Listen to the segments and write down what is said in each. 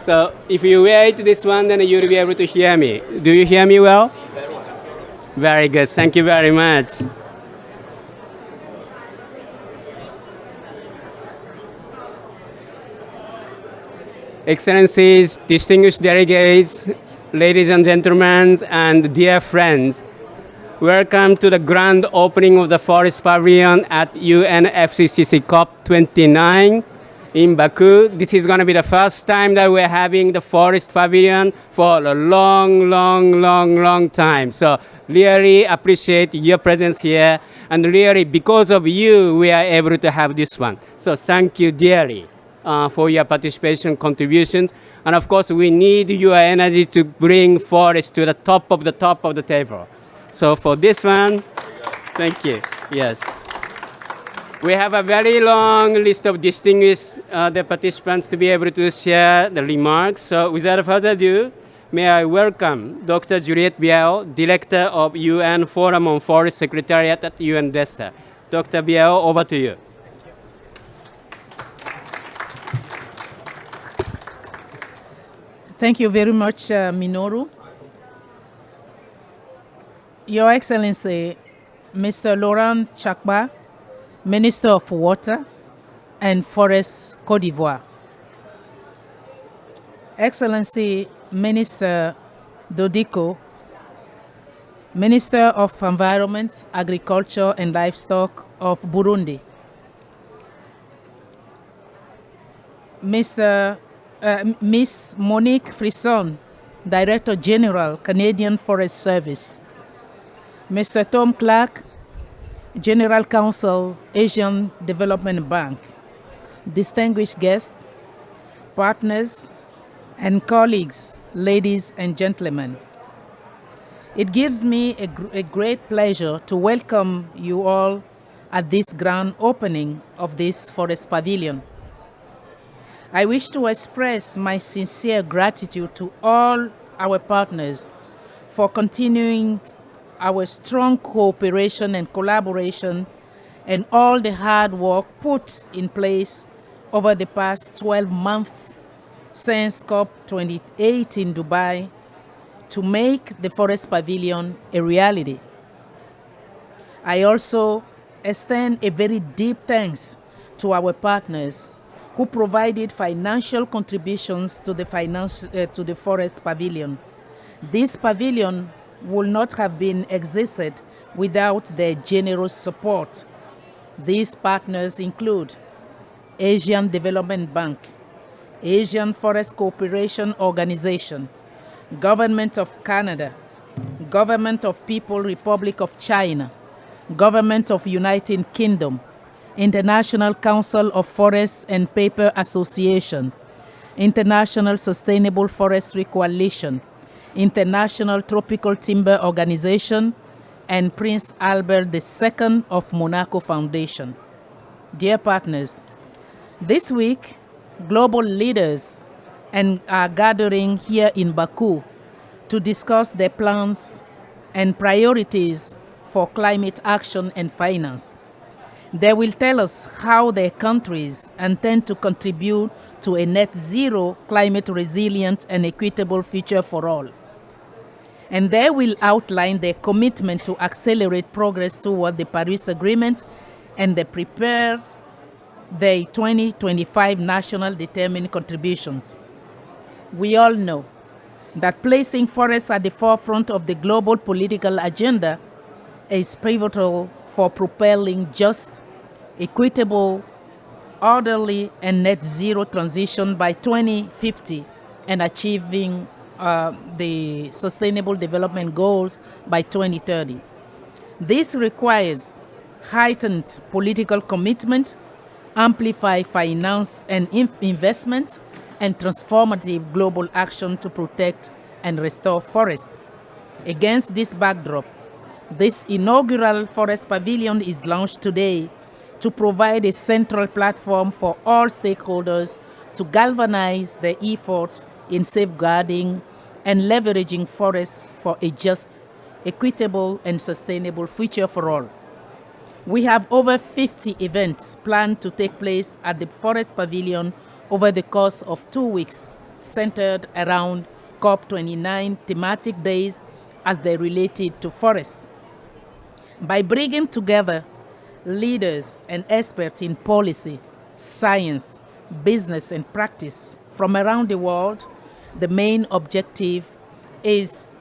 So if you wait this one, then you'll be able to hear me. Do you hear me well? Very good. Thank you very much. Excellencies, distinguished delegates, ladies and gentlemen, and dear friends, welcome to the grand opening of the Forest Pavilion at UNFCCC COP29 in Baku. This is going to be the first time that we're having the Forest Pavilion for a long time. So really appreciate your presence here, and really because of you, we are able to have this one. So thank you dearly. For your participation contributions. And of course, we need your energy to bring forest to the top of the table. So for this one, thank you. Yes. We have a very long list of distinguished the participants to be able to share the remarks. So without further ado, may I welcome Dr. Juliette Biao, Director of UN Forum on Forest Secretariat at UN DESA. Dr. Biao, over to you. Thank you very much, Minoru. Your Excellency, Mr. Laurent Chakba, Minister of Water and Forests, Côte d'Ivoire. Excellency, Minister Dodiko, Minister of Environment, Agriculture and Livestock of Burundi. Miss Monique Frisson, Director General, Canadian Forest Service. Mr. Tom Clark, General Counsel, Asian Development Bank. Distinguished guests, partners, and colleagues, ladies and gentlemen. It gives me a great pleasure to welcome you all at this grand opening of this Forest Pavilion. I wish to express my sincere gratitude to all our partners for continuing our strong cooperation and collaboration and all the hard work put in place over the past 12 months since COP28 in Dubai to make the Forest Pavilion a reality. I also extend a very deep thanks to our partners who provided financial contributions to the Forest Pavilion. This pavilion would not have been existed without their generous support. These partners include Asian Development Bank, Asian Forest Cooperation Organization, Government of Canada, Government of People's Republic of China, Government of United Kingdom, International Council of Forests and Paper Association, International Sustainable Forestry Coalition, International Tropical Timber Organization, and Prince Albert II of Monaco Foundation. Dear partners, this week, global leaders are gathering here in Baku to discuss their plans and priorities for climate action and finance. They will tell us how their countries intend to contribute to a net zero, climate resilient, and equitable future for all. And they will outline their commitment to accelerate progress toward the Paris Agreement and they prepare their 2025 national determined contributions. We all know that placing forests at the forefront of the global political agenda is pivotal for propelling just, equitable, orderly, and net zero transition by 2050 and achieving the Sustainable Development Goals by 2030. This requires heightened political commitment, amplified finance and investment, and transformative global action to protect and restore forests. Against this backdrop, this inaugural Forest Pavilion is launched today to provide a central platform for all stakeholders to galvanize their effort in safeguarding and leveraging forests for a just, equitable, and sustainable future for all. We have over 50 events planned to take place at the Forest Pavilion over the course of 2 weeks, centered around COP29 thematic days as they related to forests. By bringing together leaders and experts in policy, science, business, and practice from around the world, the main objective is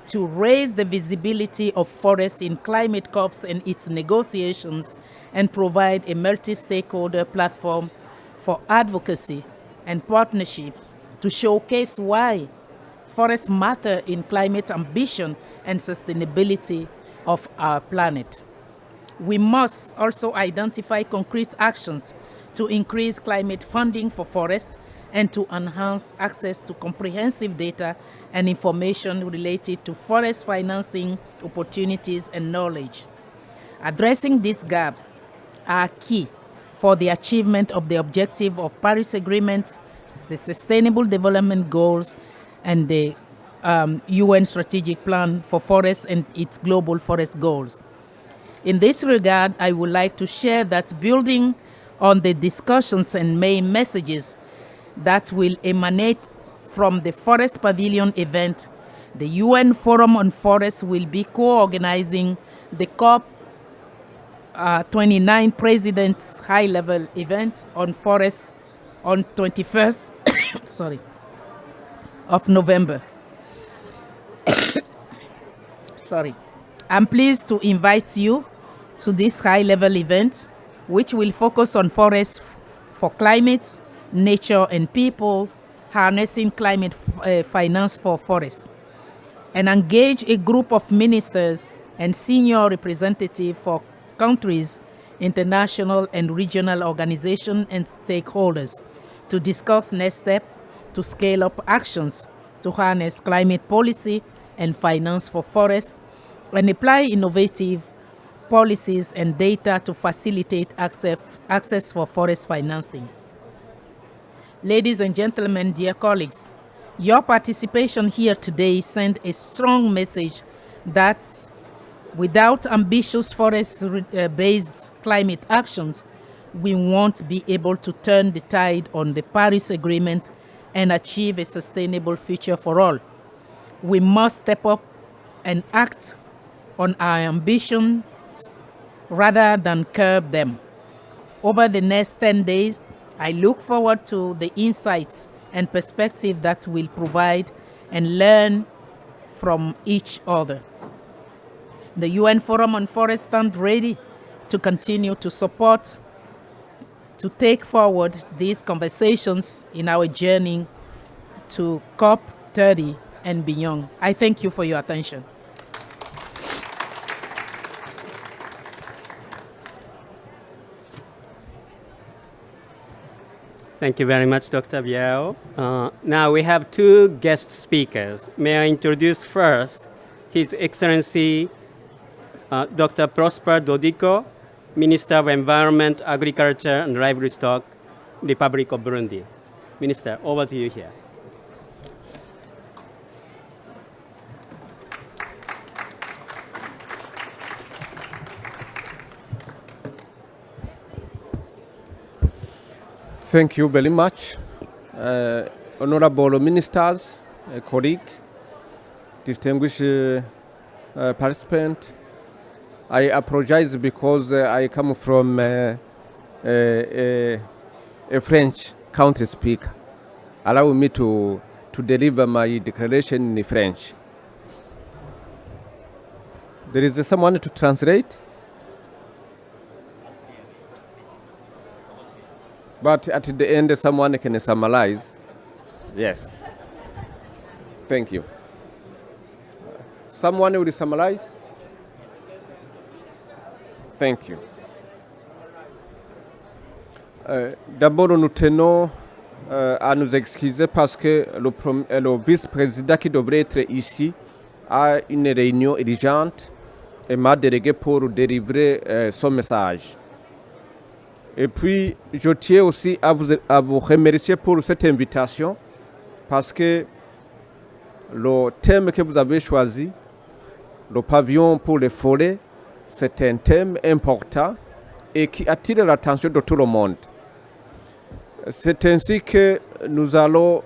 to raise the visibility of forests in climate COPs and its negotiations and provide a multi-stakeholder platform for advocacy and partnerships to showcase why forests matter in climate ambition and sustainability of our planet. We must also identify concrete actions to increase climate funding for forests and to enhance access to comprehensive data and information related to forest financing opportunities and knowledge. Addressing these gaps are key for the achievement of the objective of Paris Agreement, the Sustainable Development Goals, and the UN Strategic Plan for Forests and its Global Forest Goals. In this regard, I would like to share that building on the discussions and main messages that will emanate from the Forest Pavilion event, the UN Forum on Forests will be co-organizing the COP29 President's High-Level event on forests on 21st of November. I'm pleased to invite you to this high-level event, which will focus on forests for climate, nature, and people, harnessing climate finance for forests, and engage a group of ministers and senior representatives for countries, international and regional organizations and stakeholders to discuss next steps to scale up actions to harness climate policy and finance for forests and apply innovative policies and data to facilitate access for forest financing. Ladies and gentlemen, dear colleagues, your participation here today sends a strong message that without ambitious forest-based climate actions, we won't be able to turn the tide on the Paris Agreement and achieve a sustainable future for all. We must step up and act on our ambitions rather than curb them. Over the next 10 days, I look forward to the insights and perspective that we'll provide and learn from each other. The UN Forum on Forests stands ready to continue to support, to take forward these conversations in our journey to COP30 and beyond. I thank you for your attention. Thank you very much, Dr. Biao. Now we have two guest speakers. May I introduce first His Excellency Dr. Prosper Dodico, Minister of Environment, Agriculture and Livestock, Republic of Burundi. Minister, over to you here. Thank you very much, honorable ministers, colleagues, distinguished participants. I apologize because I come from a French country speaker. Allow me to deliver my declaration in French. There is someone to translate? But at the end, someone can summarize. Yes. Thank you. Someone will summarize? Thank you. D'abord, nous tenons à nous excuser parce que le vice-président qui devrait être ici a une réunion urgente et m'a délégué pour délivrer son message. Et puis, je tiens aussi à vous remercier pour cette invitation parce que le thème que vous avez choisi, le pavillon pour les forêts, c'est un thème important et qui attire l'attention de tout le monde. C'est ainsi que nous allons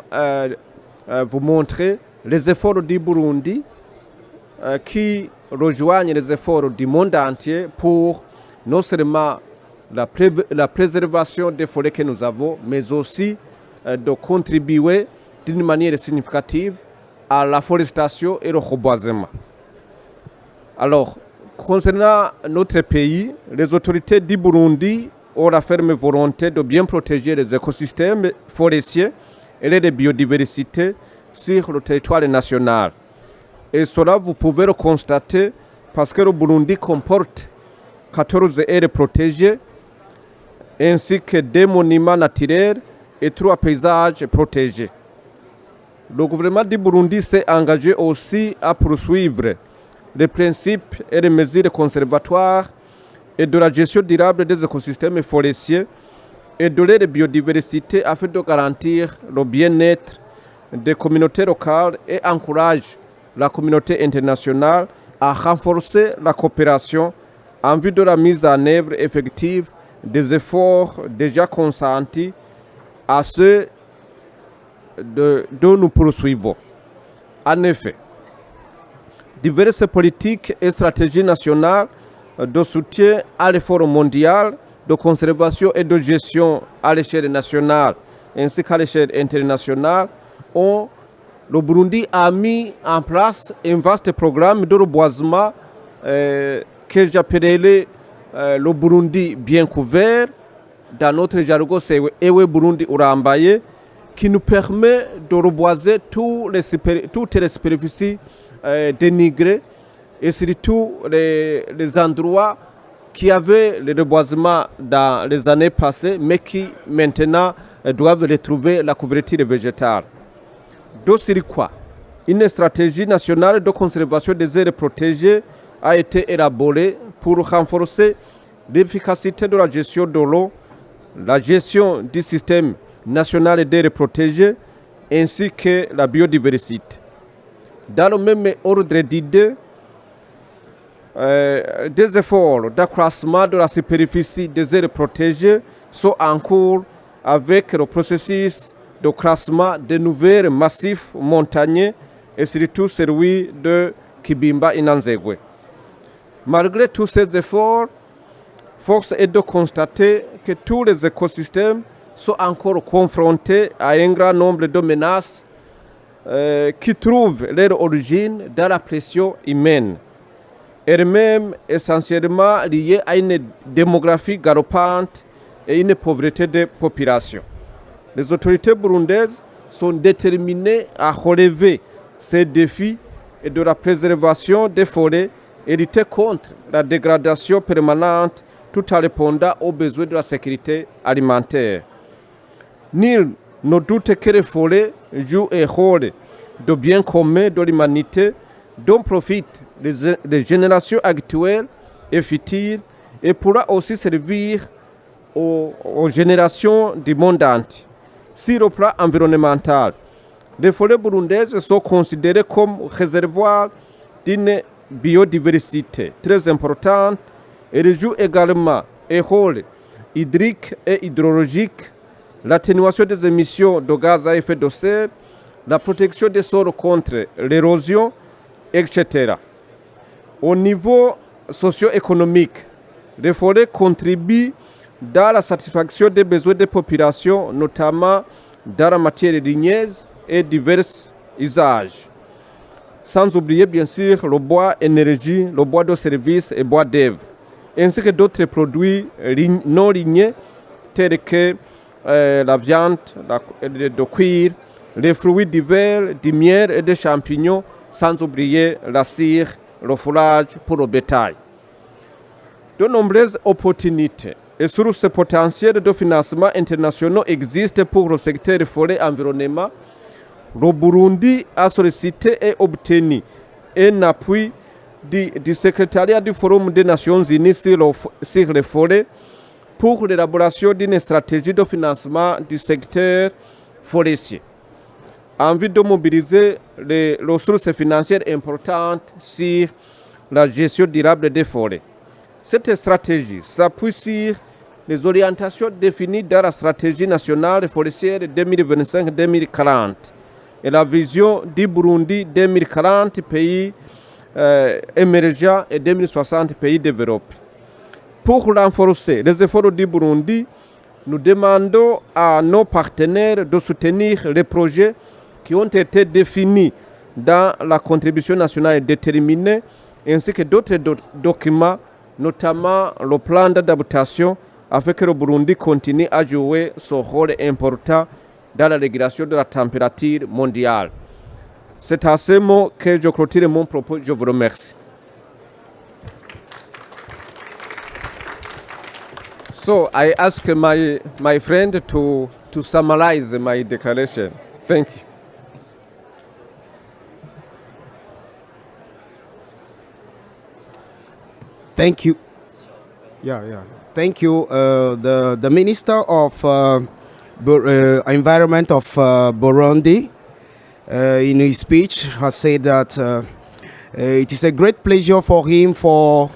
vous montrer les efforts du Burundi qui rejoignent les efforts du monde entier pour non seulement la préservation des forêts que nous avons, mais aussi de contribuer d'une manière significative à la forestation et au reboisement. Alors, concernant notre pays, les autorités du Burundi ont la ferme volonté de bien protéger les écosystèmes forestiers et les biodiversités sur le territoire national. Et cela, vous pouvez le constater parce que le Burundi comporte 14 aires protégées ainsi que 2 monuments naturels et 3 paysages protégés. Le gouvernement du Burundi s'est engagé aussi à poursuivre les principes et les mesures conservatoires et de la gestion durable des écosystèmes forestiers et de leur biodiversité afin de garantir le bien-être des communautés locales et encourage la communauté internationale à renforcer la coopération en vue de la mise en œuvre effective des efforts déjà consentis à ceux dont nous poursuivons. En effet, diverses politiques et stratégies nationales de soutien à l'effort mondial de conservation et de gestion à l'échelle nationale ainsi qu'à l'échelle internationale le Burundi a mis en place un vaste programme de reboisement que j'appellerai le Burundi bien couvert. Dans notre jargon, c'est Ewe Burundi Urambaye, qui nous permet de reboiser toutes les superficies dénigrées et surtout les endroits qui avaient le reboisement dans les années passées, mais qui maintenant doivent retrouver la couverture végétale. De quoi une stratégie nationale de conservation des aires protégées a été élaborée pour renforcer l'efficacité de la gestion de l'eau, la gestion du système national d'aires protégées ainsi que la biodiversité. Dans le même ordre d'idées, des efforts d'accroissement de la superficie des aires protégées sont en cours avec le processus de classement de nouveaux massifs montagneux et surtout celui de Kibimba Inanzegwe. Malgré tous ces efforts, force est de constater que tous les écosystèmes sont encore confrontés à un grand nombre de menaces qui trouvent leur origine dans la pression humaine, elle-même essentiellement liée à une démographie galopante et une pauvreté des populations. Les autorités burundaises sont déterminées à relever ces défis et de la préservation des forêts et lutter contre la dégradation permanente tout en répondant aux besoins de la sécurité alimentaire. Nul ne doute que les forêts jouent un rôle de bien commun de l'humanité dont profitent les générations actuelles et futures et pourra aussi servir aux générations du monde entier. Sur le plan environnemental, les forêts burundaises sont considérées comme réservoirs d'une biodiversité très importante et jouent également un rôle hydrique et hydrologique, l'atténuation des émissions de gaz à effet de serre, la protection des sols contre l'érosion, etc. Au niveau socio-économique, les forêts contribuent dans la satisfaction des besoins des populations, notamment dans la matière ligneuse et divers usages. Sans oublier bien sûr le bois énergie, le bois de service et le bois d'œuvre, ainsi que d'autres produits non lignés tels que la viande, de cuir, les fruits divers, du miel et des champignons, sans oublier la cire, le fourrage pour le bétail. De nombreuses opportunités et sources potentielles de financement internationaux existent pour le secteur forêt environnement. Le Burundi a sollicité et obtenu un appui du secrétariat du Forum des Nations Unies sur les forêts pour l'élaboration d'une stratégie de financement du secteur forestier en vue de mobiliser les ressources financières importantes sur la gestion durable des forêts. Cette stratégie s'appuie sur les orientations définies dans la stratégie nationale forestière 2025-2040 et la vision du Burundi 2040 pays émergents et 2060 pays développés. Pour renforcer les efforts du Burundi, nous demandons à nos partenaires de soutenir les projets qui ont été définis dans la contribution nationale déterminée, ainsi que d'autres documents, notamment le plan d'adaptation, afin que le Burundi continue à jouer son rôle important dans la régulation de la température mondiale. C'est à ce mot que je clôture mon propos. Je vous remercie. So I ask my friend to summarize my declaration. Thank you. Thank you. Thank you. The Minister of Environment of Burundi, in his speech, has said that it is a great pleasure for him for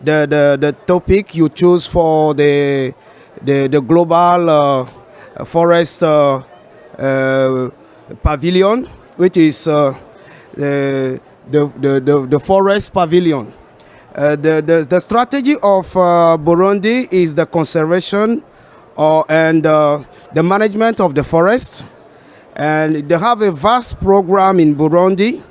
the topic you choose for the global forest pavilion, which is the forest pavilion. The strategy of Burundi is the conservation and the management of the forest, and they have a vast program in Burundi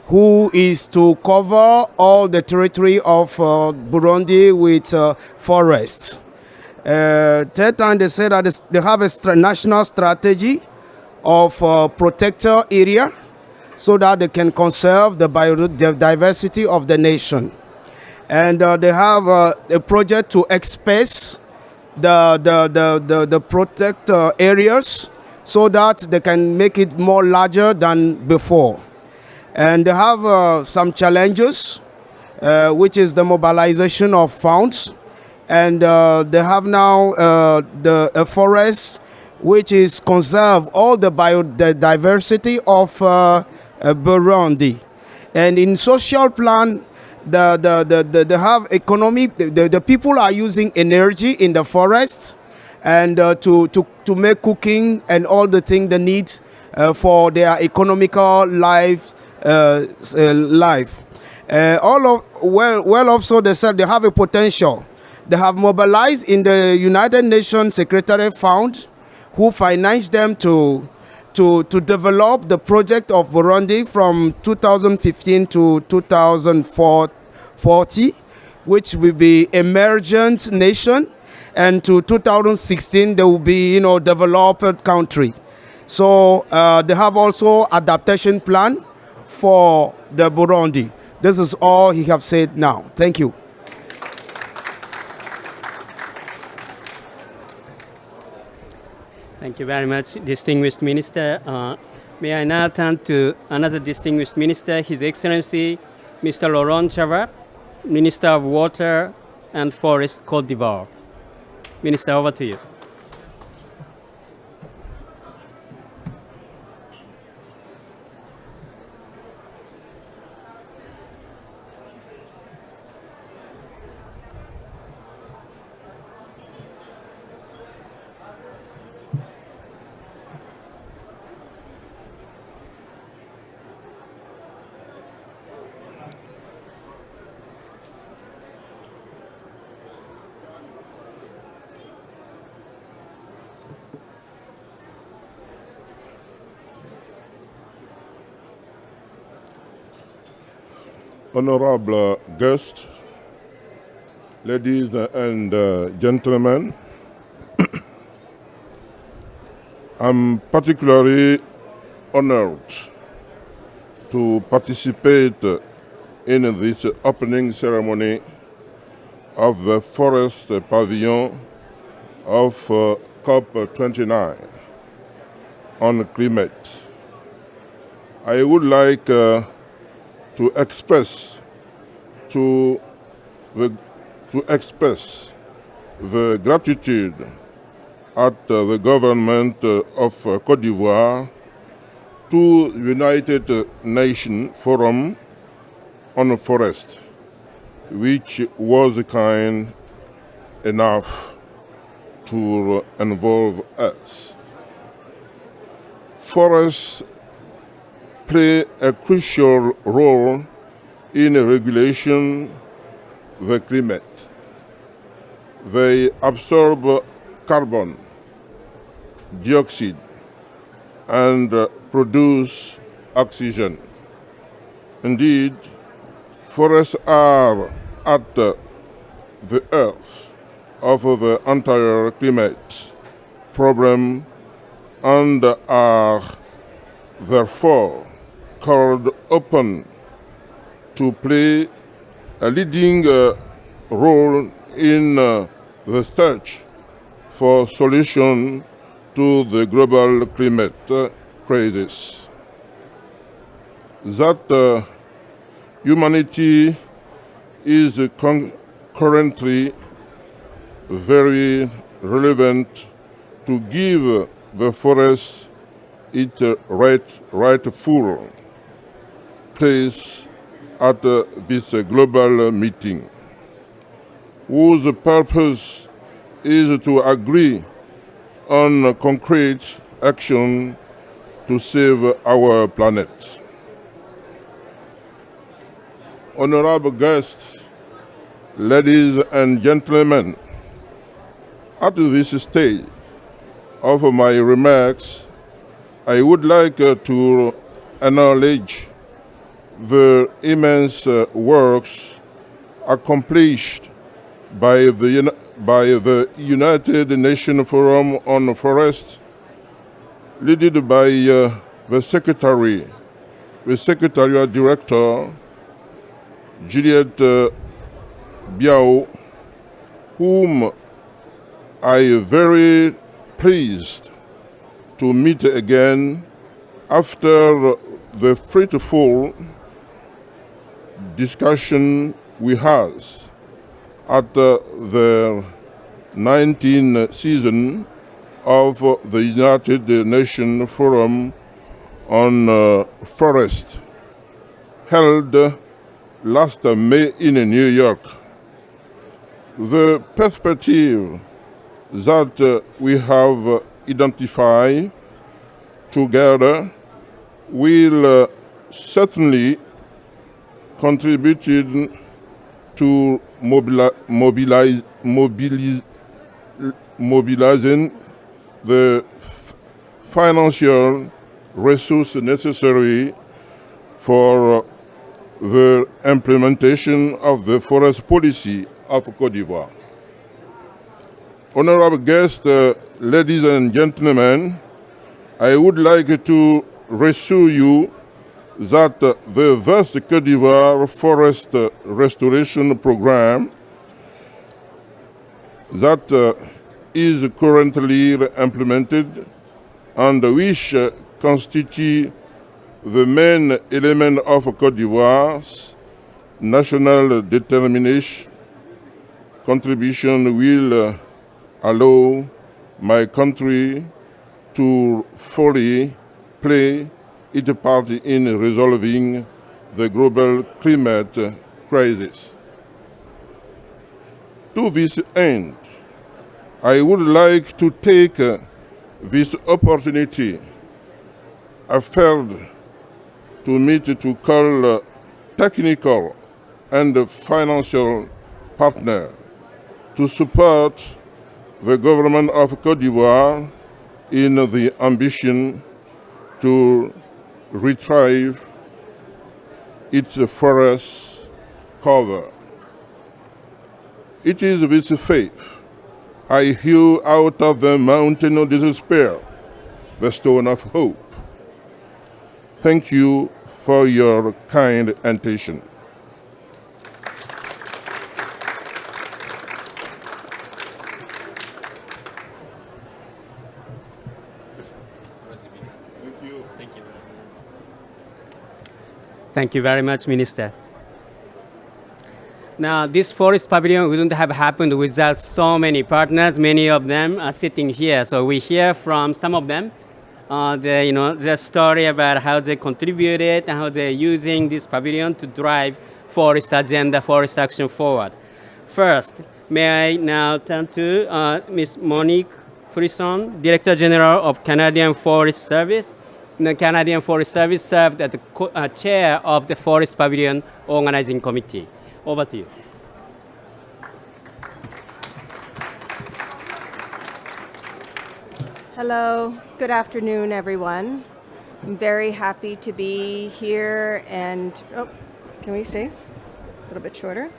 who is to cover all the territory of Burundi with forests. Third time they said that they have a national strategy of protector area so that they can conserve the biodiversity of the nation. And they have a project to express the protector areas so that they can make it more larger than before. And they have some challenges, which is the mobilization of funds. And they have now a forest which is conserve all the biodiversity of Burundi. And in social plan, they have economic, the people are using energy in the forest and to make cooking and all the things they need for their economical life. Also they said they have a potential. They have mobilized in the United Nations Secretary Fund, who financed them to develop the project of Burundi from 2015 to 2040, which will be emergent nation, and to 2016 they will be developed country. So they have also adaptation plan for the Burundi. This is all he have said now. Thank you. Thank you very much, distinguished minister. May I now turn to another distinguished minister, His Excellency Mr. Laurent Chavap, Minister of Water and Forest, Côte d'Ivoire. Minister, over to you. Honorable guests, ladies and gentlemen, I'm particularly honored to participate in this opening ceremony of the Forest Pavilion of COP29 on climate. I would like to express the gratitude at the government of Côte d'Ivoire to United Nations Forum on Forest, which was kind enough to involve us. Forests play a crucial role in regulation the climate. They absorb carbon dioxide and produce oxygen. Indeed, forests are at the earth of the entire climate problem and are therefore called upon to play a leading role in the search for solution to the global climate crisis. That humanity is currently very relevant to give the forest its rightful place at this global meeting, whose purpose is to agree on concrete action to save our planet. Honorable guests, ladies and gentlemen, at this stage of my remarks, I would like to acknowledge the immense works accomplished by the United Nations Forum on Forests, led by the Secretariat Director, Juliette Biao, whom I am very pleased to meet again after the fruitful discussion we had at the 19th season of the United Nations Forum on Forest, held last May in New York. The perspective that we have identified together will certainly contribute to mobilizing the financial resources necessary for the implementation of the forest policy of Côte d'Ivoire. Honorable guests, ladies and gentlemen, I would like to reassure you that the vast Côte d'Ivoire forest restoration program that is currently implemented and which constitute the main element of Côte d'Ivoire's national determination contribution will allow my country to fully play its part in resolving the global climate crisis. To this end, I would like to take this opportunity offered to me to call technical and financial partner to support the government of Côte d'Ivoire in the ambition to retrieve its forest cover. It is with faith I hew out of the mountain of despair the stone of hope. Thank you for your kind attention. Thank you very much, Minister. Now, this forest pavilion wouldn't have happened without so many partners. Many of them are sitting here. So we hear from some of them their story about how they contributed and how they're using this pavilion to drive forest agenda, forest action forward. First, May I now turn to Ms. Monique Frisson, Director General of Canadian Forest Service. The Canadian Forest Service served as the chair of the Forest Pavilion Organizing Committee. Over to you. Hello, good afternoon, everyone. I'm very happy to be here and, can we say a little bit shorter?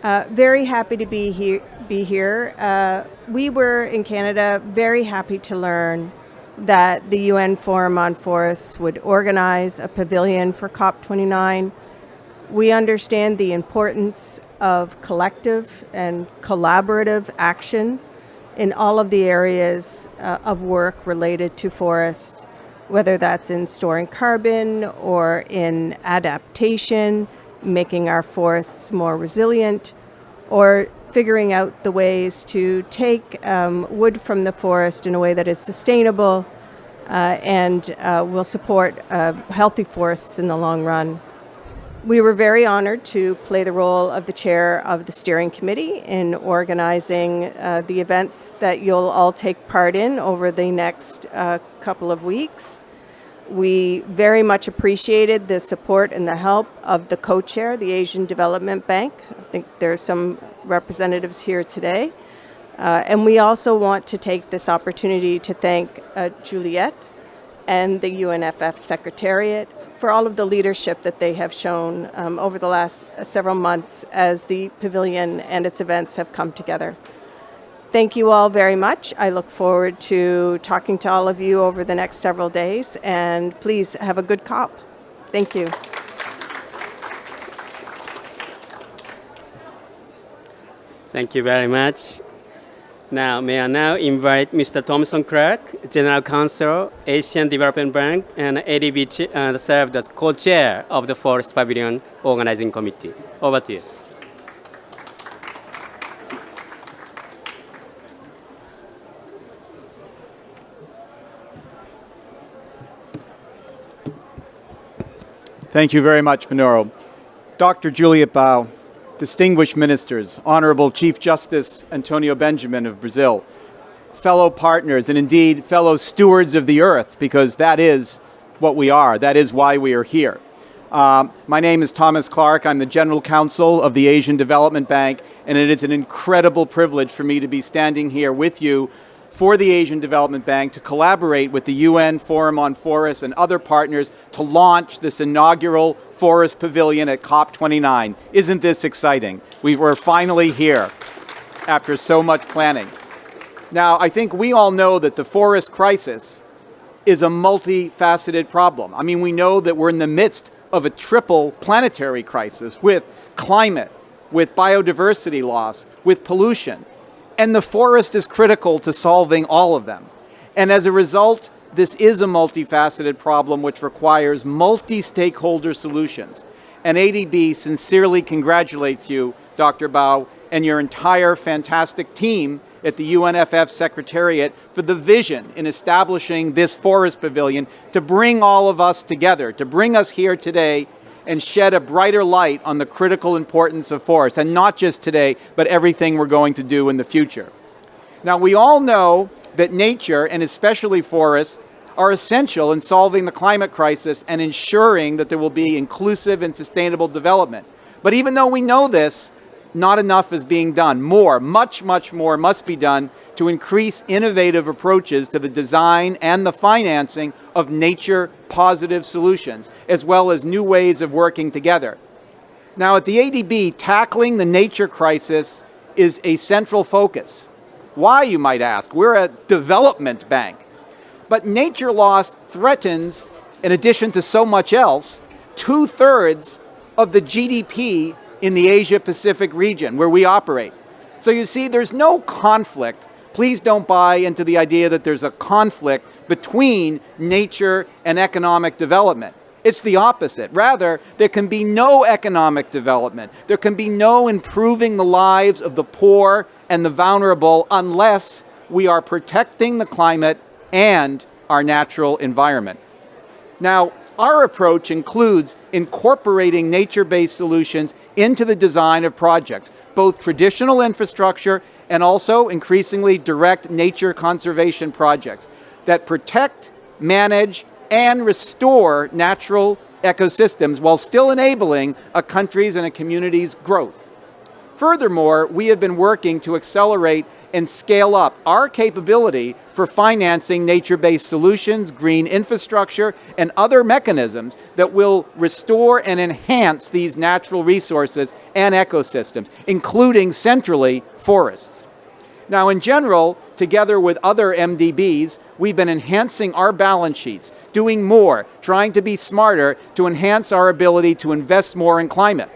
Very happy to be here. We were in Canada very happy to learn that the UN Forum on Forests would organize a pavilion for COP29. We understand the importance of collective and collaborative action in all of the areas of work related to forest, whether that's in storing carbon or in adaptation, making our forests more resilient, or figuring out the ways to take wood from the forest in a way that is sustainable and will support healthy forests in the long run. We were very honored to play the role of the chair of the steering committee in organizing the events that you'll all take part in over the next couple of weeks. We very much appreciated the support and the help of the co-chair, the Asian Development Bank. I think there are some representatives here today. And we also want to take this opportunity to thank Juliette and the UNFF Secretariat for all of the leadership that they have shown over the last several months as the pavilion and its events have come together. Thank you all very much. I look forward to talking to all of you over the next several days, and please have a good COP. Thank you. Thank you very much. Now, may I now invite Mr. Thomson Clark, General Counsel, Asian Development Bank, and ADB served as co-chair of the Forest Pavilion Organizing Committee. Over to you. Thank you very much, Minoru. Dr. Juliette Bao, distinguished ministers, Honorable Chief Justice Antonio Benjamin of Brazil, fellow partners, and indeed fellow stewards of the earth, because that is what we are. That is why we are here. My name is Thomas Clark. I'm the General Counsel of the Asian Development Bank, and it is an incredible privilege for me to be standing here with you for the Asian Development Bank to collaborate with the UN Forum on Forests and other partners to launch this inaugural Forest Pavilion at COP29. Isn't this exciting? We were finally here after so much planning. Now, I think we all know that the forest crisis is a multifaceted problem. I mean, we know that we're in the midst of a triple planetary crisis with climate, with biodiversity loss, with pollution. And the forest is critical to solving all of them. And as a result, this is a multifaceted problem which requires multi-stakeholder solutions. And ADB sincerely congratulates you, Dr. Bao, and your entire fantastic team at the UNFF Secretariat for the vision in establishing this forest pavilion to bring all of us together, to bring us here today and shed a brighter light on the critical importance of forests, and not just today, but everything we're going to do in the future. Now, we all know that nature, and especially forests, are essential in solving the climate crisis and ensuring that there will be inclusive and sustainable development. But even though we know this, not enough is being done. More, much, much more must be done to increase innovative approaches to the design and the financing of nature-positive solutions, as well as new ways of working together. Now, at the ADB, tackling the nature crisis is a central focus. Why, you might ask? We're a development bank. But nature loss threatens, in addition to so much else, 2/3 of the GDP in the Asia-Pacific region where we operate. So you see, there's no conflict. Please don't buy into the idea that there's a conflict between nature and economic development. It's the opposite. Rather, there can be no economic development. There can be no improving the lives of the poor and the vulnerable unless we are protecting the climate and our natural environment. Now, Our approach includes incorporating nature-based solutions into the design of projects, both traditional infrastructure and also increasingly direct nature conservation projects that protect, manage, and restore natural ecosystems while still enabling a country's and a community's growth. Furthermore, we have been working to accelerate and scale up our capability for financing nature-based solutions, green infrastructure, and other mechanisms that will restore and enhance these natural resources and ecosystems, including centrally forests. Now, in general, together with other MDBs, we've been enhancing our balance sheets, doing more, trying to be smarter to enhance our ability to invest more in climate.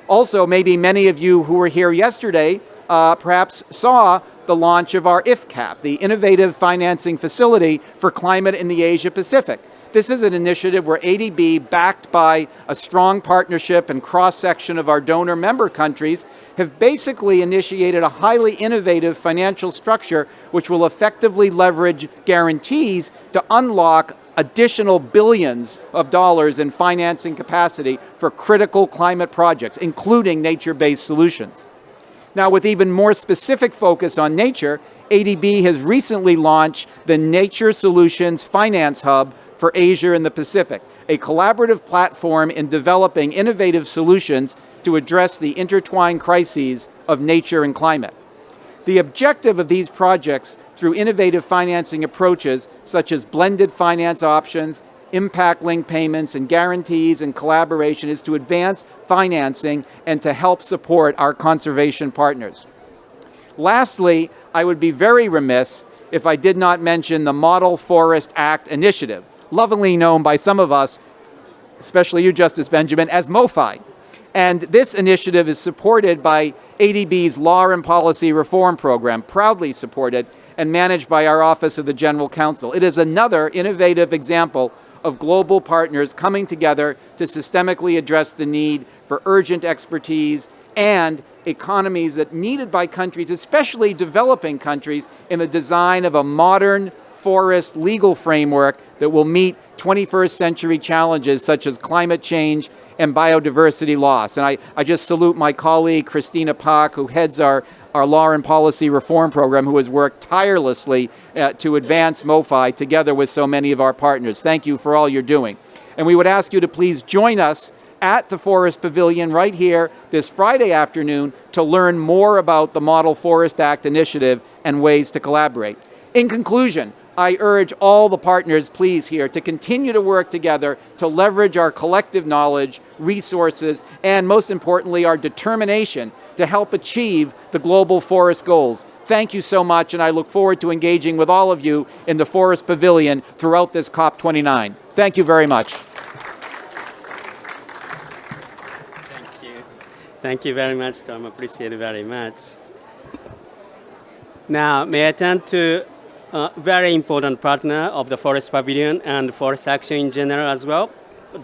Also, maybe many of you who were here yesterday perhaps saw the launch of our IFCAP, the Innovative Financing Facility for Climate in the Asia Pacific. This is an initiative where ADB, backed by a strong partnership and cross-section of our donor member countries, have basically initiated a highly innovative financial structure which will effectively leverage guarantees to unlock additional billions of dollars in financing capacity for critical climate projects, including nature-based solutions. Now, with even more specific focus on nature, ADB has recently launched the Nature Solutions Finance Hub for Asia and the Pacific, a collaborative platform in developing innovative solutions to address the intertwined crises of nature and climate. The objective of these projects through innovative financing approaches such as blended finance options, impact-linked payments, and guarantees and collaboration is to advance financing and to help support our conservation partners. Lastly, I would be very remiss if I did not mention the Model Forest Act initiative, lovingly known by some of us, especially you, Justice Benjamin, as MOFI. And this initiative is supported by ADB's Law and Policy Reform Program, proudly supported and managed by our Office of the General Counsel. It is another innovative example of global partners coming together to systemically address the need for urgent expertise and economies that needed by countries, especially developing countries, in the design of a modern forest legal framework that will meet 21st century challenges such as climate change and biodiversity loss. And I just salute my colleague, Christina Pak, who heads our Law and Policy Reform Program, who has worked tirelessly to advance MOFI together with so many of our partners. Thank you for all you're doing. And we would ask you to please join us at the Forest Pavilion right here this Friday afternoon to learn more about the Model Forest Act initiative and ways to collaborate. In conclusion, I urge all the partners, please, here to continue to work together to leverage our collective knowledge, resources, and most importantly, our determination to help achieve the global forest goals. Thank you so much, and I look forward to engaging with all of you in the Forest Pavilion throughout this COP29. Thank you very much. Thank you. Thank you very much, Tom. Appreciate it very much. Now, may I turn to a very important partner of the Forest Pavilion and Forest Action in general as well,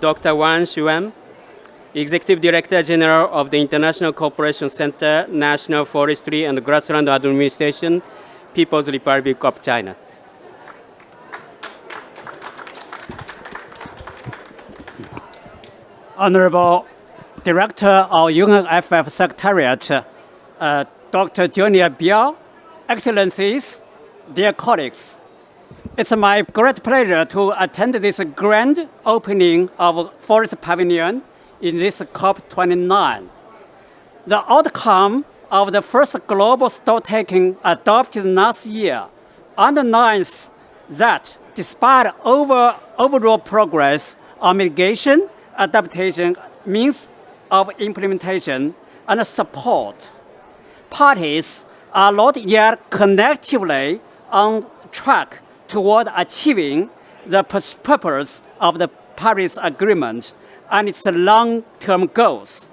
Dr. Wang Xuan, Executive Director General of the International Cooperation Center, National Forestry and Grassland Administration, People's Republic of China. Honorable Director of UNFF Secretariat, Dr. Junior Biao, Excellencies, dear colleagues, it's my great pleasure to attend this grand opening of Forest Pavilion in this COP29. The outcome of the first global stocktaking adopted last year underlines that despite overall progress on mitigation, adaptation, means of implementation, and support, parties are not yet collectively on track toward achieving the purpose of the Paris Agreement and its long-term goals.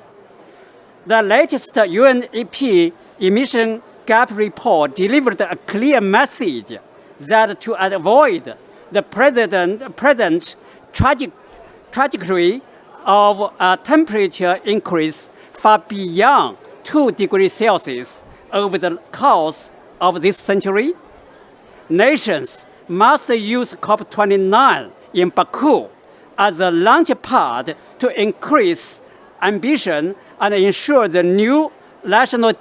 The latest UNEP emission gap report delivered a clear message that to avoid the present trajectory of a temperature increase far beyond 2 degrees Celsius over the course of this century, nations must use COP29 in Baku as a launch pad to increase ambition and ensure the new nationally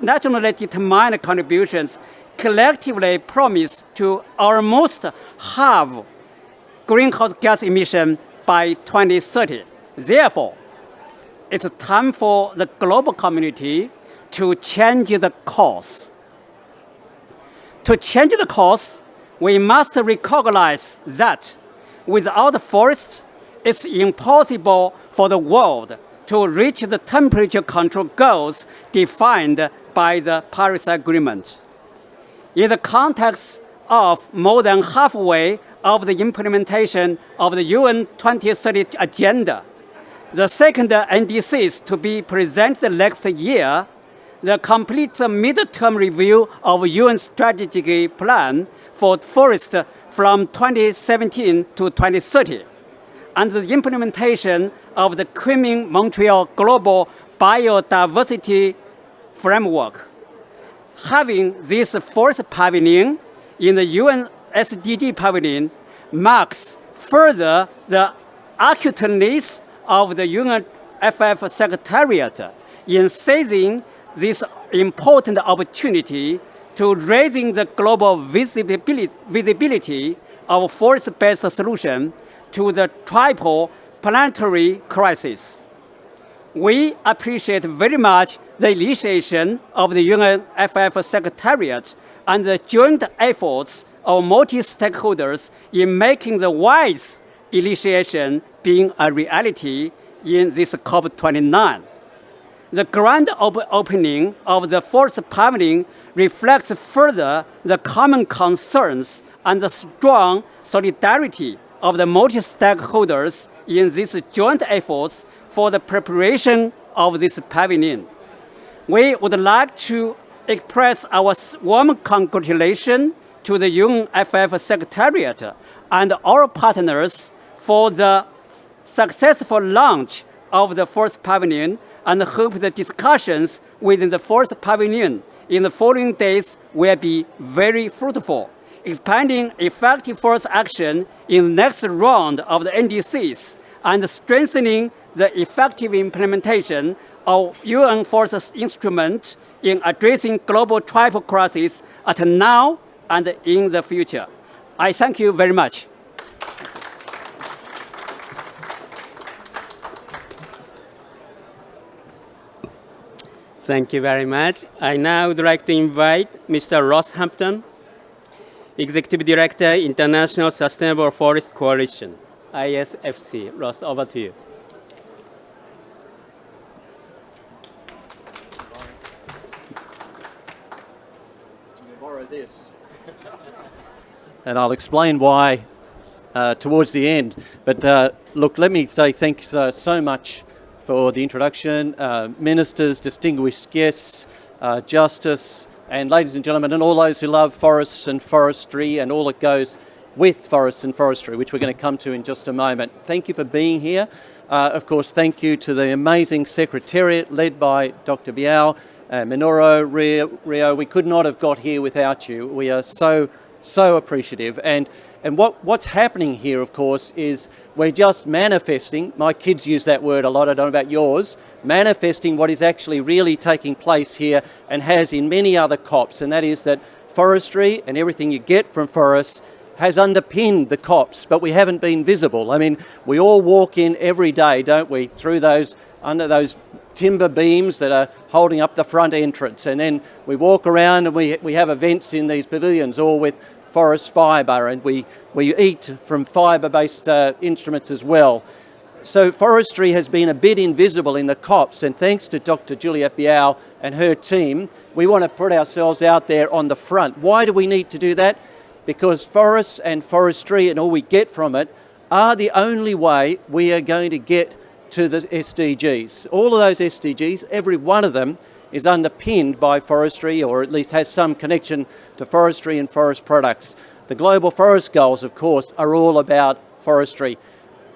determined contributions collectively promise to almost halve greenhouse gas emission by 2030. Therefore, it's time for the global community to change the course. To change the course, we must recognize that without forests, it's impossible for the world to reach the temperature control goals defined by the Paris Agreement. In the context of more than halfway of the implementation of the UN 2030 agenda, the second NDCs to be presented next year, the complete mid-term review of UN strategic plan for forest from 2017 to 2030, and the implementation of the Kunming-Montreal Global Biodiversity Framework. Having this forest pavilion in the UN SDG Pavilion marks further the acuteness of the UNFF Secretariat in seizing this important opportunity to raising the global visibility of forest-based solution to the triple planetary crisis. We appreciate very much the initiation of the UNFF Secretariat and the joint efforts of multi-stakeholders in making the WISE initiation being a reality in this COP29. The grand opening of the Forest Pavilion reflects further the common concerns and the strong solidarity of the multi-stakeholders in these joint efforts for the preparation of this pavilion. We would like to express our warm congratulations to the UNFF Secretariat and our partners for the successful launch of the Forest Pavilion, and hope the discussions within the Forest Pavilion in the following days will be very fruitful, expanding effective forest action in the next round of the NDCs and strengthening the effective implementation of UN Forest instruments in addressing global triple crises at now and in the future. I thank you very much. Thank you very much. I now would like to invite Mr. Ross Hampton, Executive Director, International Sustainable Forest Coalition, ISFC. Ross, over to you. Borrow this. And I'll explain why towards the end. But look, let me say thanks so much for the introduction, ministers, distinguished guests, justice, and ladies and gentlemen, and all those who love forests and forestry and all that goes with forests and forestry, which we're going to come to in just a moment. Thank you for being here. Of course, thank you to the amazing Secretariat led by Dr. Biao, Minoru, Rio. We could not have got here without you. We are so appreciative. And what's happening here, of course, is we're just manifesting, my kids use that word a lot, I don't know about yours, manifesting what is actually really taking place here and has in many other COPs, and that is that forestry and everything you get from forests has underpinned the COPs, but we haven't been visible. I mean, we all walk in every day, don't we, through those, under those timber beams that are holding up the front entrance, and then we walk around and we have events in these pavilions all with forest fibre, and we eat from fibre-based instruments as well. So forestry has been a bit invisible in the COPs, and thanks to Dr. Juliette Biao and her team, we want to put ourselves out there on the front. Why do we need to do that? Because forests and forestry and all we get from it are the only way we are going to get to the SDGs. All of those SDGs, every one of them, is underpinned by forestry, or at least has some connection to forestry and forest products. The Global Forest Goals, of course, are all about forestry.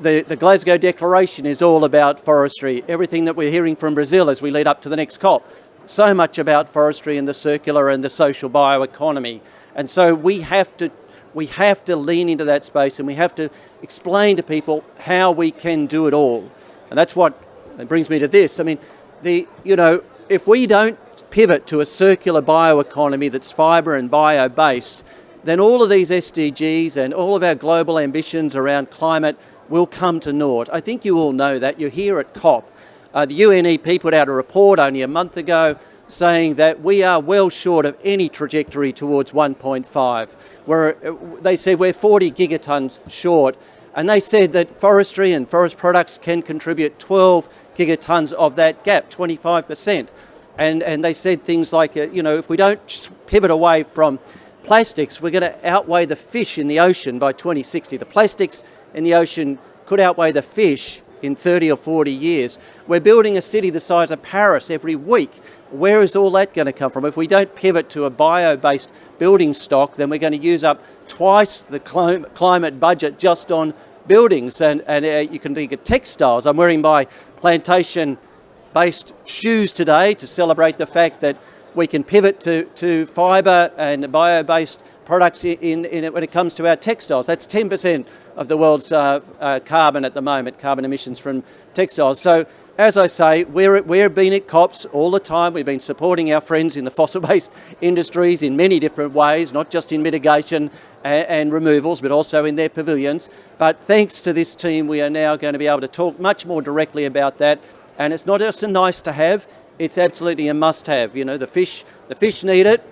The Glasgow Declaration is all about forestry. Everything that we're hearing from Brazil as we lead up to the next COP, so much about forestry and the circular and the social bioeconomy. And so we have to we have to lean into that space and we have to explain to people how we can do it all. And that's what brings me to this. I mean, if we don't pivot to a circular bioeconomy that's fibre and bio-based, then all of these SDGs and all of our global ambitions around climate will come to naught. I think you all know that. You're here at COP. The UNEP put out a report only a month ago saying that we are well short of any trajectory towards 1.5. They said we're 40 gigatons short, and they said that forestry and forest products can contribute 12 gigatons of that gap, 25%. And they said things like, if we don't pivot away from plastics, we're going to outweigh the fish in the ocean by 2060. The plastics in the ocean could outweigh the fish in 30 or 40 years. We're building a city the size of Paris every week. Where is all that going to come from? If we don't pivot to a bio-based building stock, then we're going to use up twice the climate budget just on buildings. And you can think of textiles. I'm wearing my plantation-based shoes today to celebrate the fact that we can pivot to fibre and bio-based products when it comes to our textiles. That's 10% of the world's carbon at the moment, carbon emissions from textiles. So, as I say, we've been at COPs all the time. We've been supporting our friends in the fossil-based industries in many different ways, not just in mitigation and removals, but also in their pavilions. But thanks to this team, we are now going to be able to talk much more directly about that. And it's not just a nice to have, it's absolutely a must-have. The fish need it,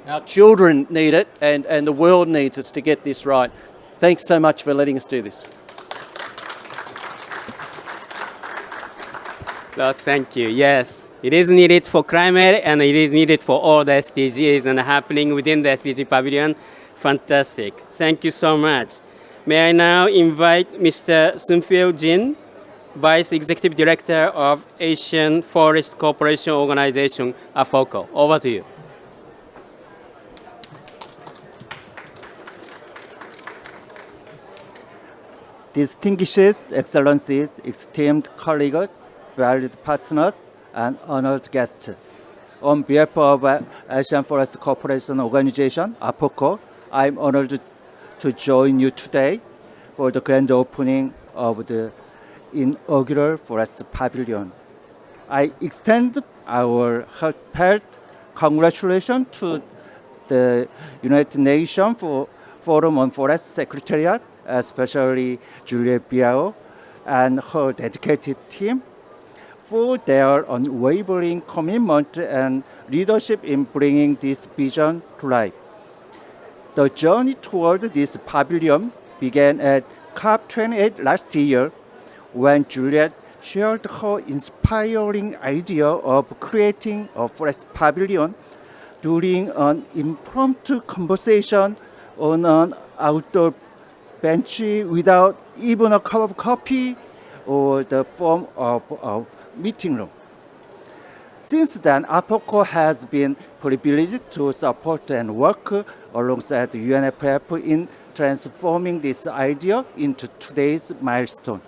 our children need it, and the world needs us to get this right. Thanks so much for letting us do this. Well, thank you. Yes, it is needed for climate and it is needed for all the SDGs and happening within the SDG Pavilion. Fantastic. Thank you so much. May I now invite Mr. Sunfil Jin, Vice Executive Director of Asian Forest Cooperation Organization, AFOCO. Over to you. Distinguished Excellencies, esteemed colleagues, valued partners, and honored guests. On behalf of Asian Forest Cooperation Organization, AFOCO, I'm honored to join you today for the grand opening of the inaugural Forest Pavilion. I extend our heartfelt congratulations to the United Nations Forum on Forest Secretariat, especially Juliette Biao and her dedicated team, for their unwavering commitment and leadership in bringing this vision to life. The journey toward this pavilion began at COP28 last year, when Juliette shared her inspiring idea of creating a forest pavilion during an impromptu conversation on an outdoor bench without even a cup of coffee or the form of a meeting room. Since then, AFOCO has been privileged to support and work alongside the UNFF in transforming this idea into today's milestone.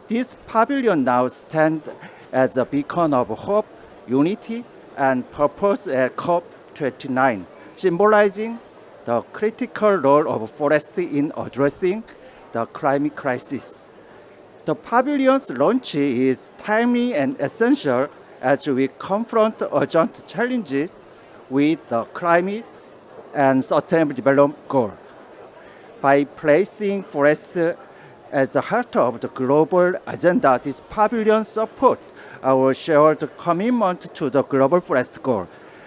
This pavilion now stands as a beacon of hope, unity, and purpose at COP29, symbolizing the critical role of forestry in addressing the climate crisis. The pavilion's launch is timely and essential as we confront urgent challenges with the climate and sustainable development goal. By placing forests as the heart of the global agenda, this pavilion supports our shared commitment to the global forest goal,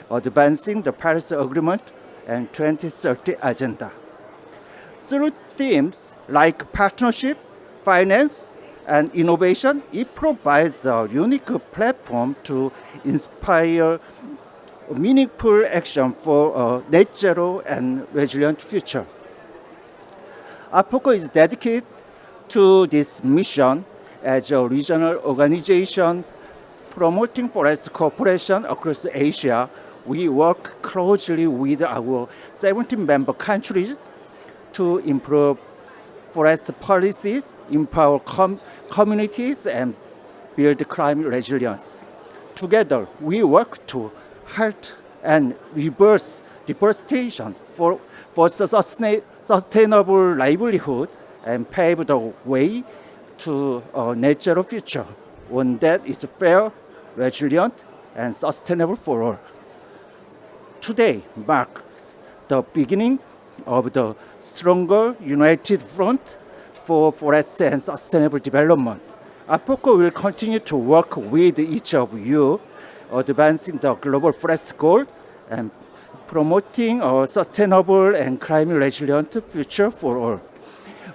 advancing the Paris Agreement and 2030 agenda. Through themes like partnership, finance, and innovation, it provides a unique platform to inspire meaningful action for a net zero and resilient future. AFOCO is dedicated to this mission as a regional organization promoting forest cooperation across Asia. We work closely with our 17 member countries to improve forest policies, empower communities, and build climate resilience. Together, we work to halt and reverse deforestation for sustainable livelihood and pave the way to a natural future, one that is fair, resilient, and sustainable for all. Today marks the beginning of the stronger united front for forest and sustainable development. APOCO will continue to work with each of you, advancing the global forest goal and promoting a sustainable and climate resilient future for all.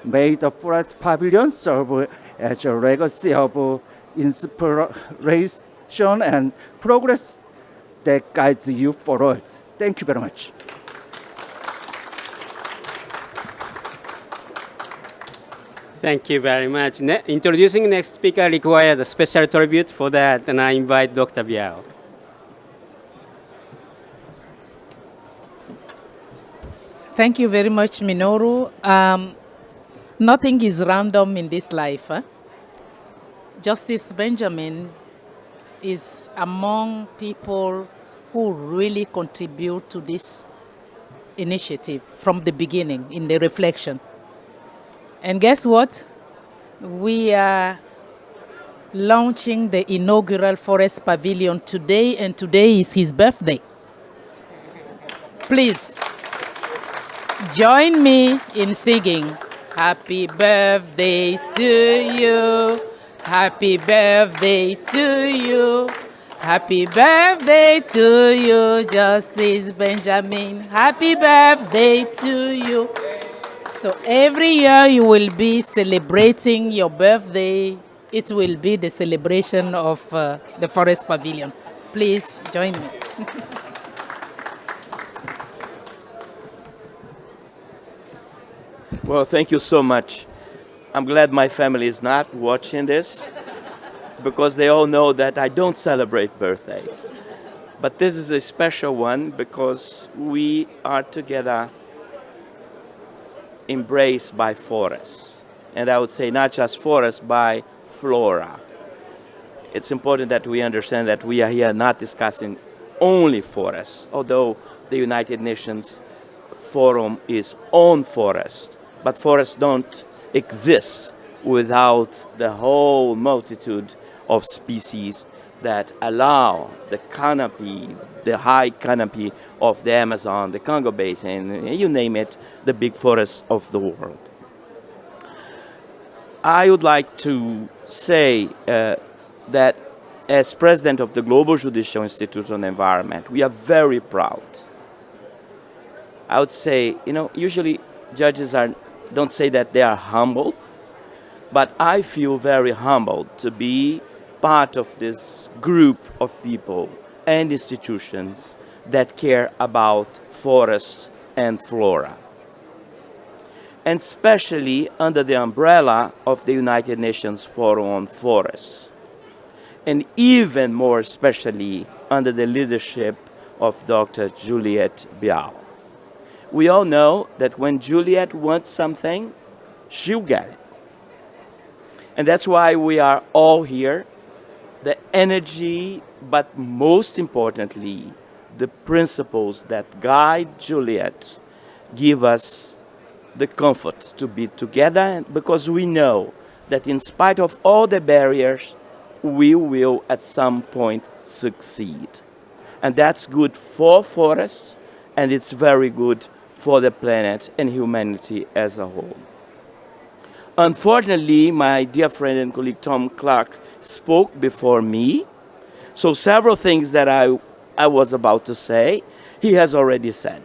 May the Forest Pavilion serve as a legacy of inspiration and progress that guides you forward. Thank you very much. Thank you very much. Introducing next speaker requires a special tribute. For that, and I invite Dr. Biao. Thank you very much, Minoru. Nothing is random in this life. Justice Benjamin is among people who really contribute to this initiative from the beginning in the reflection. And guess what? We are launching the inaugural Forest Pavilion today, and today is his birthday. Please join me in singing Happy birthday to you, happy birthday to you, happy birthday to you, Justice Benjamin, happy birthday to you. So every year you will be celebrating your birthday. It will be the celebration of the Forest Pavilion. Please join me. Well, thank you so much. I'm glad my family is not watching this because they all know that I don't celebrate birthdays. But this is a special one because we are together embraced by forests. And I would say not just forests, by flora. It's important that we understand that we are here not discussing only forests, although the United Nations Forum is on forests. But forests don't exist without the whole multitude of species that allow the canopy, the high canopy of the Amazon, the Congo Basin, you name it, the big forests of the world. I would like to say that as president of the Global Judicial Institute on the Environment, we are very proud. I would say, usually judges don't say that they are humbled, but I feel very humbled to be part of this group of people and institutions that care about forests and flora. And especially under the umbrella of the United Nations Forum on Forests. And even more especially under the leadership of Dr. Juliette Biao. We all know that when Juliette wants something, she'll get it. And that's why we are all here. The energy, but most importantly, the principles that guide Juliette give us the comfort to be together, because we know that in spite of all the barriers, we will at some point succeed. And that's good for forests, and it's very good for the planet and humanity as a whole. Unfortunately, my dear friend and colleague Tom Clark spoke before me, so several things that I was about to say, he has already said.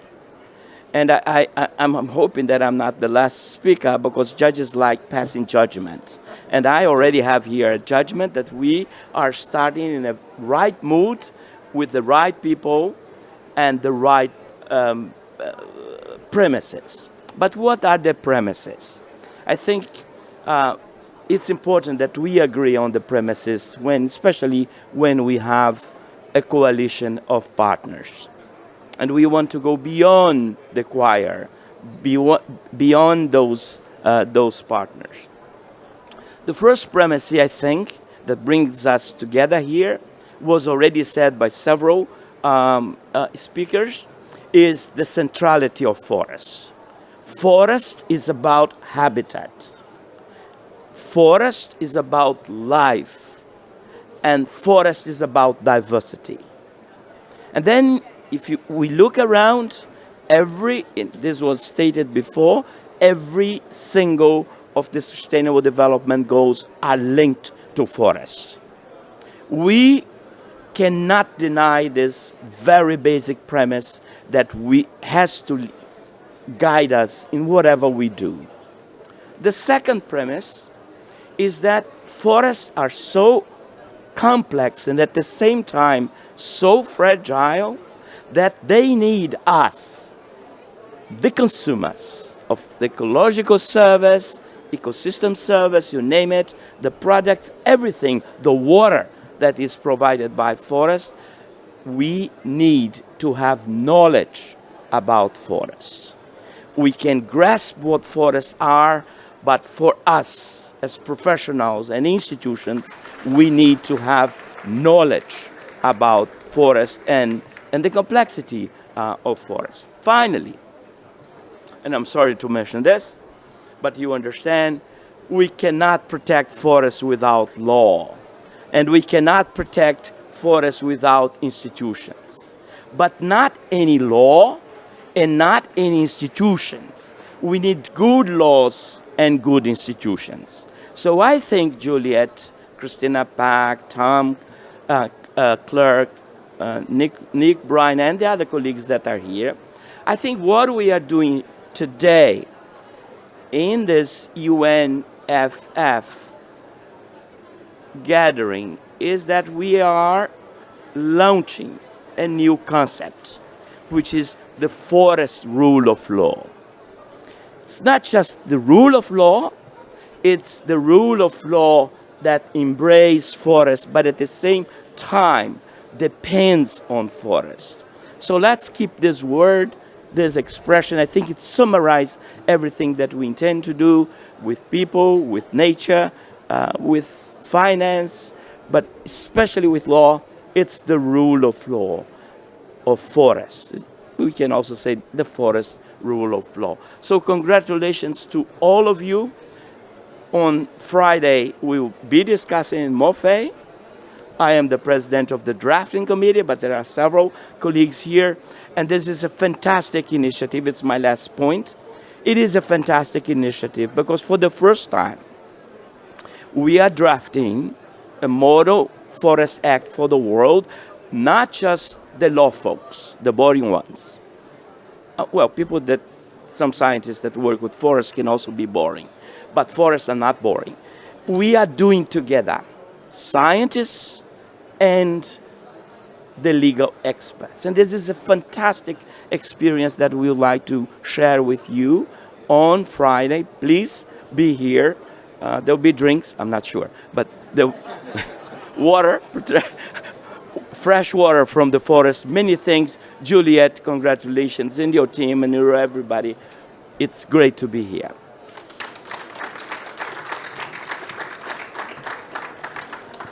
And I'm hoping that I'm not the last speaker, because judges like passing judgment. And I already have here a judgment that we are starting in the right mood with the right people and the right premises. But what are the premises? I think it's important that we agree on the premises, especially when we have a coalition of partners. And we want to go beyond the choir, beyond those partners. The first premise, I think, that brings us together here was already said by several speakers, is the centrality of forests. Forest is about habitat. Forest is about life. And forest is about diversity. And then if we look around, this was stated before, every single of the Sustainable Development Goals are linked to forests. We cannot deny this very basic premise that has to guide us in whatever we do. The second premise is that forests are so complex and at the same time so fragile that they need us, the consumers of the ecological service, ecosystem service, you name it, the products, everything, the water that is provided by forests. We need to have knowledge about forests. We can grasp what forests are, but for us as professionals and institutions, we need to have knowledge about forests and the complexity of forests. Finally, and I'm sorry to mention this, but you understand, we cannot protect forests without law, and we cannot protect forests without institutions. But not any law and not any institution. We need good laws and good institutions. So I think Juliet, Christina Pack, Tom Clark, Nick Bryan, and the other colleagues that are here, I think what we are doing today in this UNFF gathering is that we are launching a new concept, which is the forest rule of law. It's not just the rule of law, it's the rule of law that embraces forests, but at the same time depends on forests. So let's keep this word, this expression. I think it summarizes everything that we intend to do with people, with nature, with finance, but especially with law. It's the rule of law of forests. We can also say the forest rule of law. So congratulations to all of you. On Friday, we will be discussing in MOFE. I am the president of the drafting committee, but there are several colleagues here. And this is a fantastic initiative. It's my last point. It is a fantastic initiative because for the first time, we are drafting a model forest act for the world, not just the law folks, the boring ones. Well, some scientists that work with forests can also be boring, but forests are not boring. We are doing together, scientists and the legal experts. And this is a fantastic experience that we would like to share with you on Friday. Please be here. There'll be drinks, I'm not sure, but the water, fresh water from the forest, many things. Juliet, congratulations, and your team and everybody. It's great to be here.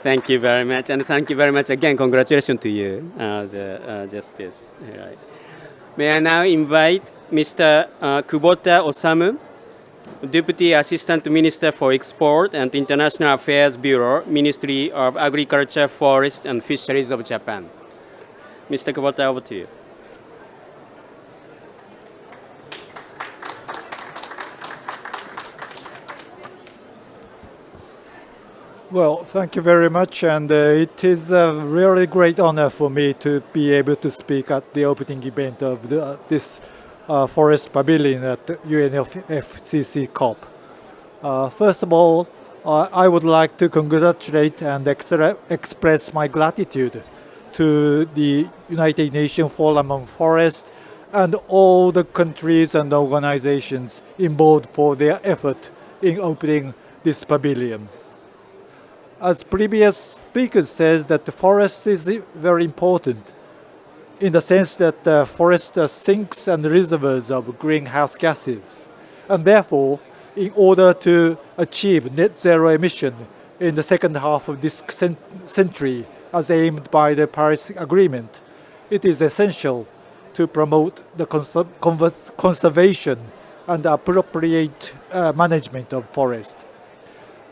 Thank you very much, and thank you very much again. Congratulations to you, Justice. Right. May I now invite Mr. Kubota Osamu, Deputy Assistant Minister for Export and International Affairs Bureau, Ministry of Agriculture, Forest and Fisheries of Japan. Mr. Kubota, over to you. Well, thank you very much, and it is a really great honor for me to be able to speak at the opening event of this Forest Pavilion at the UNFCCC COP. First of all, I would like to congratulate and express my gratitude to the United Nations Forum on Forest and all the countries and organizations involved for their effort in opening this pavilion. As previous speakers said, that the forest is very important in the sense that the forest are sinks and reservoirs of greenhouse gases. And therefore, in order to achieve net zero emission in the second half of this century, as aimed by the Paris Agreement, it is essential to promote the conservation and appropriate management of forest.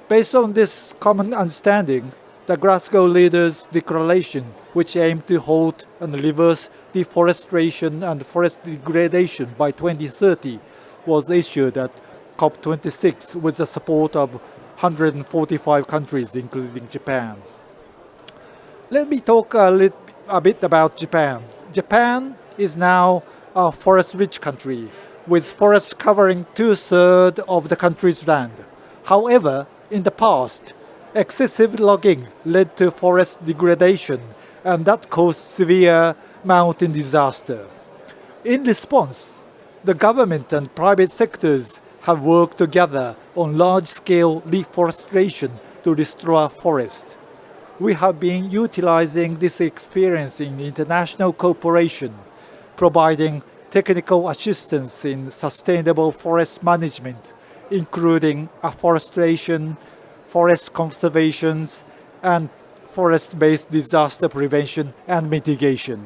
Based on this common understanding, the Glasgow Leaders Declaration, which aimed to halt and reverse deforestation and forest degradation by 2030, was issued at COP26 with the support of 145 countries, including Japan. Let me talk a bit about Japan. Japan is now a forest-rich country, with forests covering 2/3 of the country's land. However, in the past, excessive logging led to forest degradation, and that caused severe mountain disaster. In response, the government and private sectors have worked together on large-scale reforestation to restore forest. We have been utilizing this experience in international cooperation, providing technical assistance in sustainable forest management, including afforestation, forest conservation, and forest-based disaster prevention and mitigation.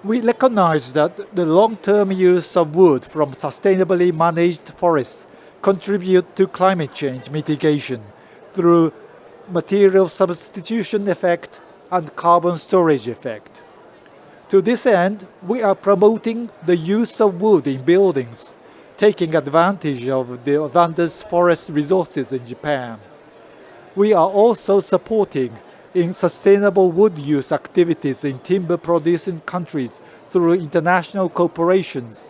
We recognize that the long-term use of wood from sustainably managed forests contribute to climate change mitigation through material substitution effect and carbon storage effect. To this end, we are promoting the use of wood in buildings, taking advantage of the abundant forest resources in Japan. We are also supporting in sustainable wood use activities in timber-producing countries through international cooperations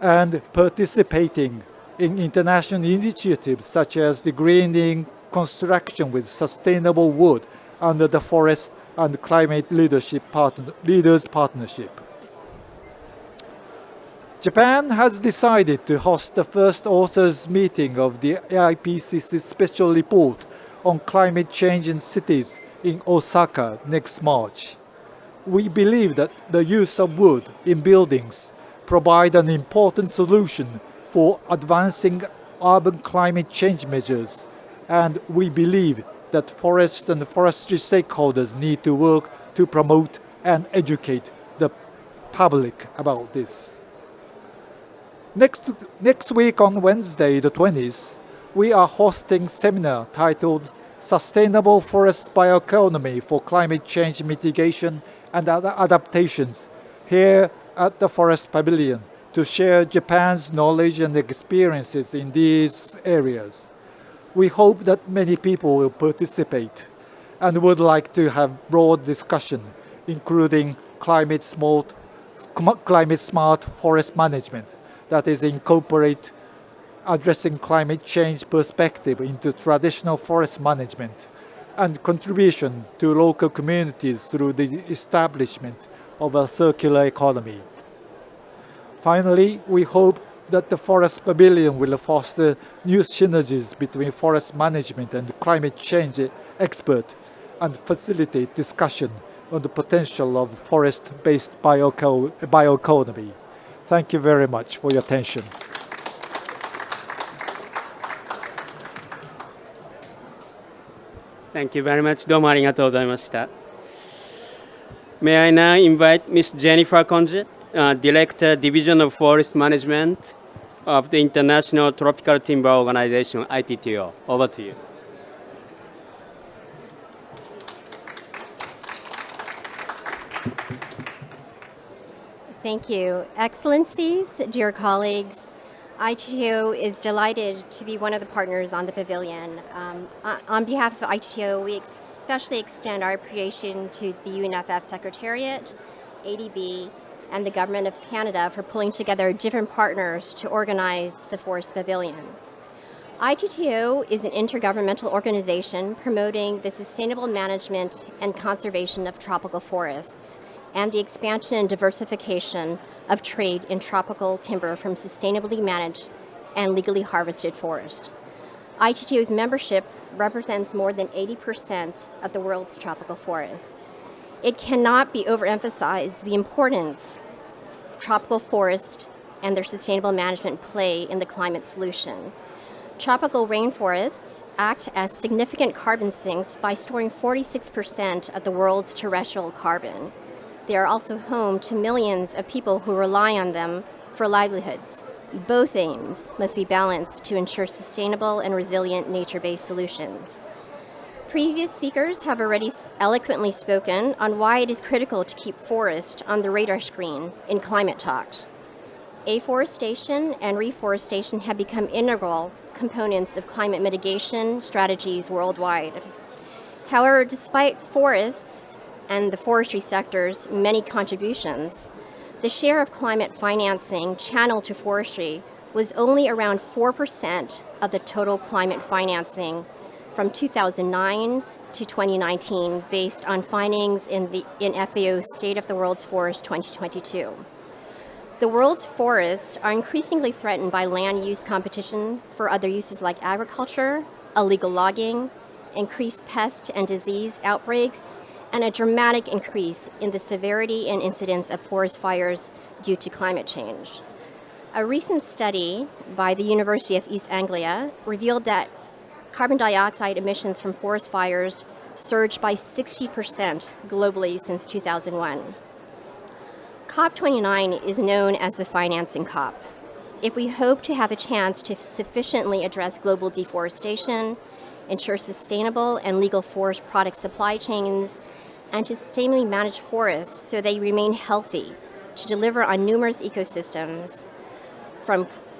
and participating in international initiatives such as the greening construction with sustainable wood under the Forest and Climate Leaders Partnership. Japan has decided to host the first authors' meeting of the IPCC Special Report on Climate Change in Cities in Osaka next March. We believe that the use of wood in buildings provide an important solution for advancing urban climate change measures, and we believe that forest and forestry stakeholders need to work to promote and educate the public about this. Next week on Wednesday, the 20th, we are hosting a seminar titled Sustainable Forest Bioeconomy for Climate Change Mitigation and Adaptations here at the Forest Pavilion to share Japan's knowledge and experiences in these areas. We hope that many people will participate and would like to have broad discussion, including climate smart forest management that is incorporate addressing climate change perspective into traditional forest management and contribution to local communities through the establishment of a circular economy. Finally, we hope that the Forest Pavilion will foster new synergies between forest management and climate change experts and facilitate discussion on the potential of forest-based bioeconomy. Thank you very much for your attention. Thank you very much. どうもありがとうございました。May I now invite Ms. Jennifer Conje, Director, Division of Forest Management of the International Tropical Timber Organization, ITTO. Over to you. Thank you. Excellencies, dear colleagues, ITTO is delighted to be one of the partners on the pavilion. On behalf of ITTO, we especially extend our appreciation to the UNFF Secretariat, ADB, and the Government of Canada for pulling together different partners to organize the Forest Pavilion. ITTO is an intergovernmental organization promoting the sustainable management and conservation of tropical forests and the expansion and diversification of trade in tropical timber from sustainably managed and legally harvested forest. ITTO's membership represents more than 80% of the world's tropical forests. It cannot be overemphasized the importance tropical forests and their sustainable management play in the climate solution. Tropical rainforests act as significant carbon sinks by storing 46% of the world's terrestrial carbon. they are also home to millions of people who rely on them for livelihoods. Both aims must be balanced to ensure sustainable and resilient nature-based solutions. Previous speakers have already eloquently spoken on why it is critical to keep forest on the radar screen in climate talks. Afforestation and reforestation have become integral components of climate mitigation strategies worldwide. However, despite forests and the forestry sector's many contributions, the share of climate financing channeled to forestry was only around 4% of the total climate financing from 2009 to 2019, based on findings in FAO's State of the World's Forest 2022. The world's forests are increasingly threatened by land use competition for other uses like agriculture, illegal logging, increased pest and disease outbreaks, and a dramatic increase in the severity and incidence of forest fires due to climate change. A recent study by the University of East Anglia revealed that carbon dioxide emissions from forest fires surged by 60% globally since 2001. COP29 is known as the financing COP. If we hope to have a chance to sufficiently address global deforestation, ensure sustainable and legal forest product supply chains, and to sustainably manage forests so they remain healthy, to deliver on numerous ecosystems,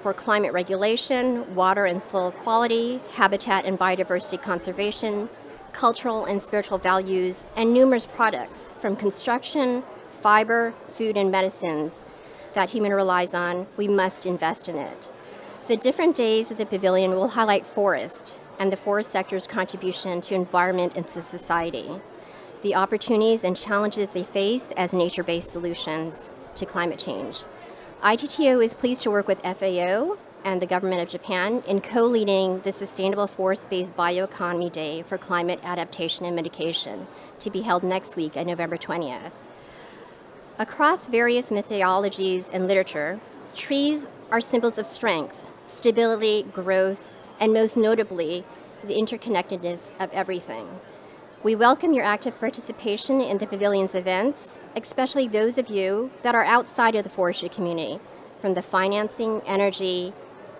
for climate regulation, water and soil quality, habitat and biodiversity conservation, cultural and spiritual values, and numerous products from construction, fiber, food, and medicines that human relies on, we must invest in it. The different days of the pavilion will highlight forest and the forest sector's contribution to environment and to society, the opportunities and challenges they face as nature-based solutions to climate change. ITTO is pleased to work with FAO and the government of Japan in co-leading the Sustainable Forest-Based Bioeconomy Day for Climate Adaptation and Mitigation, to be held next week on November 20th. Across various mythologies and literature, trees are symbols of strength, stability, growth, and most notably, the interconnectedness of everything. We welcome your active participation in the pavilion's events, especially those of you that are outside of the forestry community, from the financing, energy,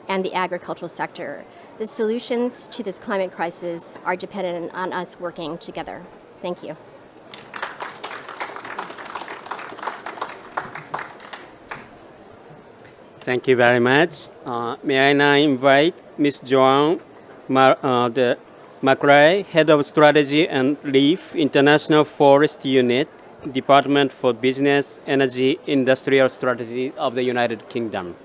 and the agricultural sector. The solutions to this climate crisis are dependent on us working together. Thank you. Thank you very much. May I now invite Ms. Joan McRae, Head of Strategy and Leaf, International Forest Unit, Department for Business, Energy, Industrial Strategy of the United Kingdom.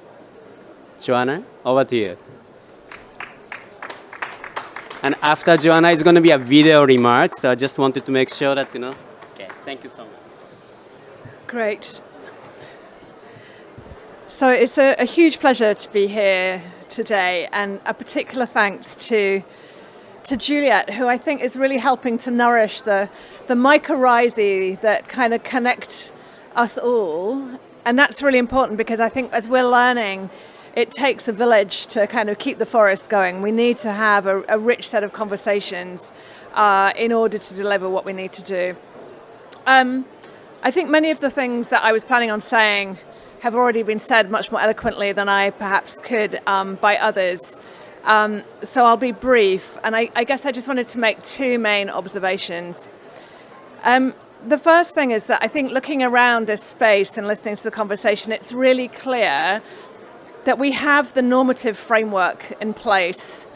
Joanna, over to you. And after Joanna is going to be a video remark, so I just wanted to make sure that, okay, thank you so much. Great. So it's a huge pleasure to be here today, and a particular thanks to Juliet, who I think is really helping to nourish the mycorrhizae that kind of connect us all. And that's really important because I think as we're learning, it takes a village to kind of keep the forest going. We need to have a rich set of conversations in order to deliver what we need to do. I think many of the things that I was planning on saying have already been said much more eloquently than I perhaps could by others. So I'll be brief, and I guess I just wanted to make two main observations. The first thing is that I think looking around this space and listening to the conversation, it's really clear that we have the normative framework in place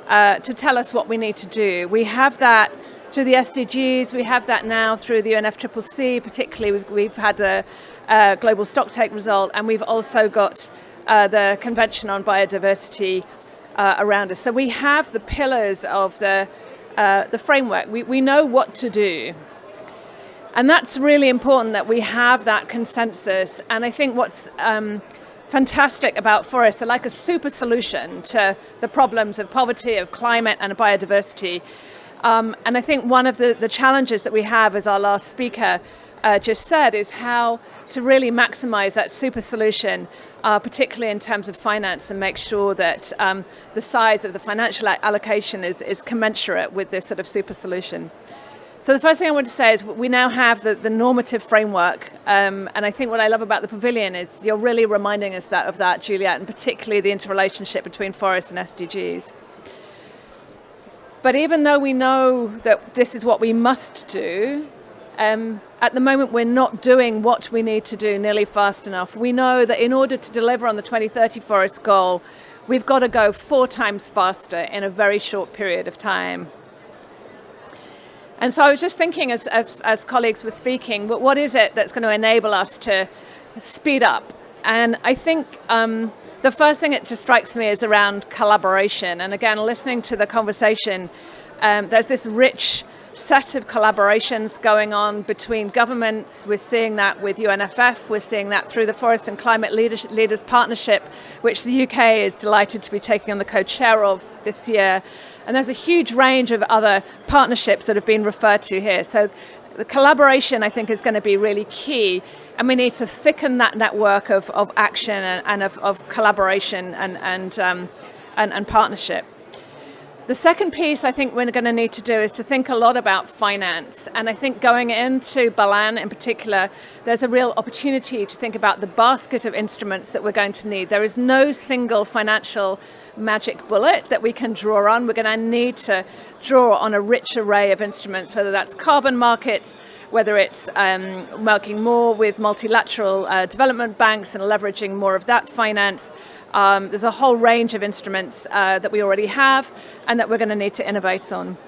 to tell us what we need to do. We have that through the SDGs, we have that now through the UNFCCC, particularly we've had the global stocktake result, and we've also got the Convention on Biodiversity around us. So we have the pillars of the framework. We know what to do. And that's really important that we have that consensus. And I think what's fantastic about forests are like a super solution to the problems of poverty, of climate, and of biodiversity. And I think one of the challenges that we have, as our last speaker just said, is how to really maximize that super solution, particularly in terms of finance, and make sure that the size of the financial allocation is commensurate with this sort of super solution. So the first thing I want to say is we now have the normative framework, and I think what I love about the pavilion is you're really reminding us of that, Juliet, and particularly the interrelationship between forests and SDGs. But even though we know that this is what we must do, at the moment we're not doing what we need to do nearly fast enough. We know that in order to deliver on the 2030 forest goal, we've got to go 4 times faster in a very short period of time. And so I was just thinking as colleagues were speaking, what is it that's going to enable us to speed up? And I think the first thing that just strikes me is around collaboration. And again, listening to the conversation, there's this rich set of collaborations going on between governments. We're seeing that with UNFF. We're seeing that through the Forest and Climate Leaders Partnership, which the UK is delighted to be taking on the co-chair of this year. And there's a huge range of other partnerships that have been referred to here. So the collaboration, I think, is going to be really key. And we need to thicken that network of action and of collaboration and partnership. The second piece I think we're going to need to do is to think a lot about finance. And I think going into Balan in particular, there's a real opportunity to think about the basket of instruments that we're going to need. There is no single financial magic bullet that we can draw on. We're going to need to draw on a rich array of instruments, whether that's carbon markets, whether it's working more with multilateral development banks and leveraging more of that finance. There's a whole range of instruments that we already have and that we're going to need to innovate on.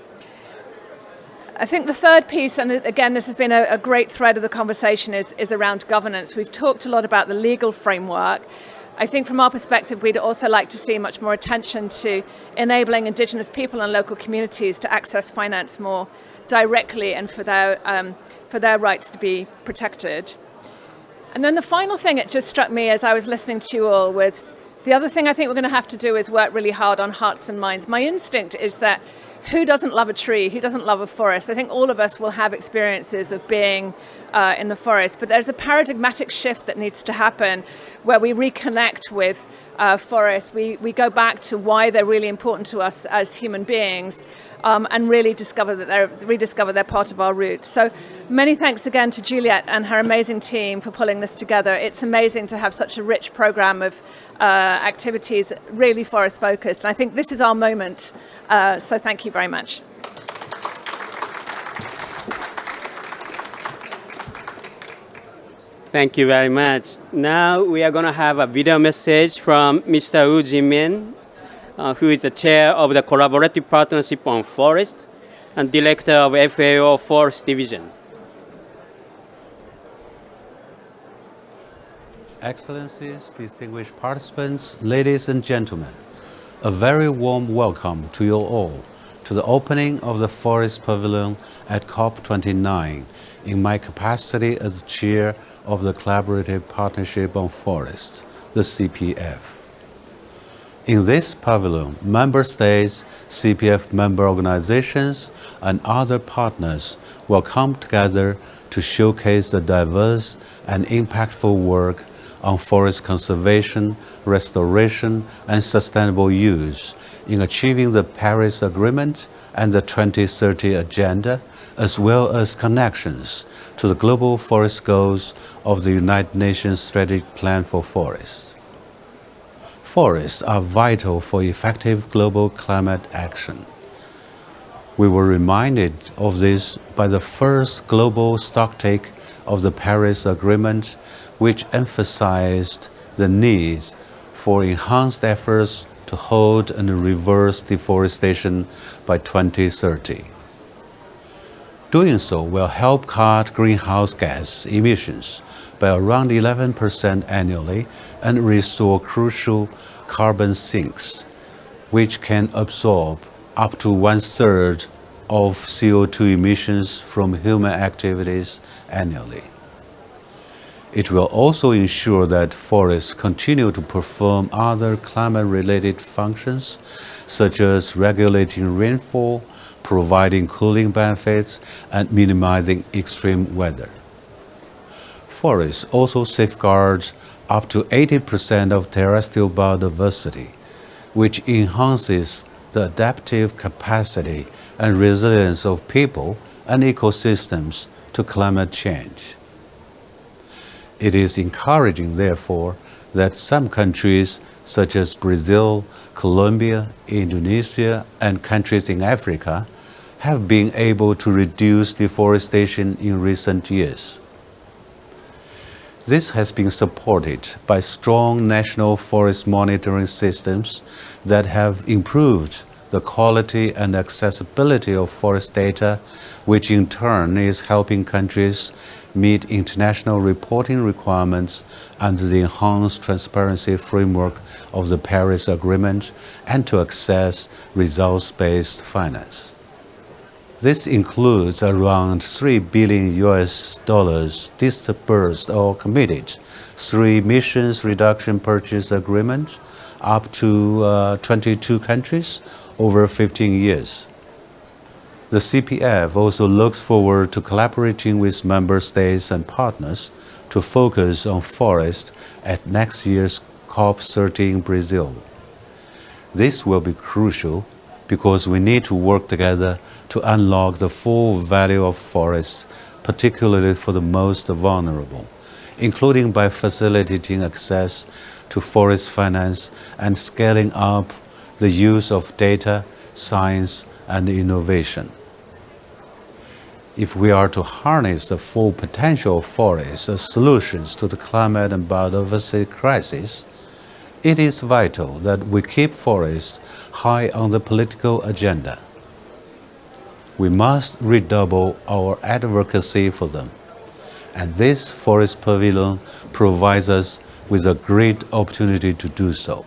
I think the third piece, and again, this has been a great thread of the conversation, is around governance. We've talked a lot about the legal framework. I think from our perspective, we'd also like to see much more attention to enabling Indigenous people and local communities to access finance more directly and for their rights to be protected. And then the final thing that just struck me as I was listening to you all was the other thing I think we're going to have to do is work really hard on hearts and minds. My instinct is that who doesn't love a tree? Who doesn't love a forest? I think all of us will have experiences of being in the forest, but there's a paradigmatic shift that needs to happen where we reconnect with forests. We go back to why they're really important to us as human beings and really rediscover they're part of our roots. So many thanks again to Juliet and her amazing team for pulling this together. It's amazing to have such a rich program of activities, really forest focused. And I think this is our moment. So thank you very much. Thank you very much. Now we are going to have a video message from Mr. Wu Jinmin, who is the chair of the Collaborative Partnership on Forest and director of FAO Forest Division. Excellencies, distinguished participants, ladies and gentlemen, a very warm welcome to you all to the opening of the Forest Pavilion at COP29 in my capacity as chair of the Collaborative Partnership on Forests, the CPF. In this pavilion, member states, CPF member organizations, and other partners will come together to showcase the diverse and impactful work on forest conservation, restoration, and sustainable use in achieving the Paris Agreement and the 2030 Agenda, as well as connections to the global forest goals of the United Nations Strategic Plan for Forests. Forests are vital for effective global climate action. We were reminded of this by the first global stocktake of the Paris Agreement, which emphasized the need for enhanced efforts to halt and reverse deforestation by 2030. Doing so will help cut greenhouse gas emissions by around 11% annually and restore crucial carbon sinks, which can absorb up to 1/3 of CO2 emissions from human activities annually. It will also ensure that forests continue to perform other climate-related functions, such as regulating rainfall, providing cooling benefits, and minimizing extreme weather. Forests also safeguard up to 80% of terrestrial biodiversity, which enhances the adaptive capacity and resilience of people and ecosystems to climate change. It is encouraging, therefore, that some countries such as Brazil, Colombia, Indonesia, and countries in Africa have been able to reduce deforestation in recent years. This has been supported by strong national forest monitoring systems that have improved the quality and accessibility of forest data, which in turn is helping countries meet international reporting requirements under the enhanced transparency framework of the Paris Agreement and to access results-based finance. This includes around $3 billion disbursed or committed through emissions reduction purchase agreements up to 22 countries over 15 years. The CPF also looks forward to collaborating with member states and partners to focus on forest at next year's COP30 in Brazil. This will be crucial because we need to work together to unlock the full value of forests, particularly for the most vulnerable, including by facilitating access to forest finance and scaling up the use of data, science, and innovation. If we are to harness the full potential of forests as solutions to the climate and biodiversity crisis, it is vital that we keep forests high on the political agenda. We must redouble our advocacy for them, and this Forest Pavilion provides us with a great opportunity to do so.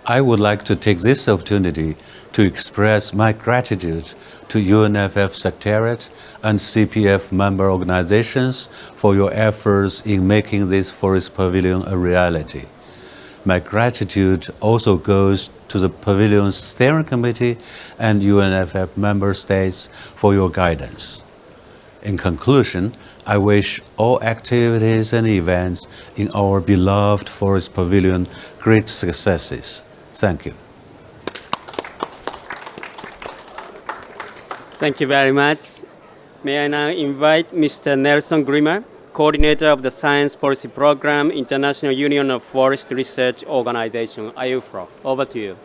I would like to take this opportunity to express my gratitude to UNFF Secretariat and CPF member organizations for your efforts in making this Forest Pavilion a reality. My gratitude also goes to the Pavilion's steering committee and UNFF member states for your guidance. In conclusion, I wish all activities and events in our beloved Forest Pavilion great successes. Thank you. Thank you very much. May I now invite Mr. Nelson Grimmer, Coordinator of the Science Policy Program, International Union of Forest Research Organization, IUFRO. Over to you.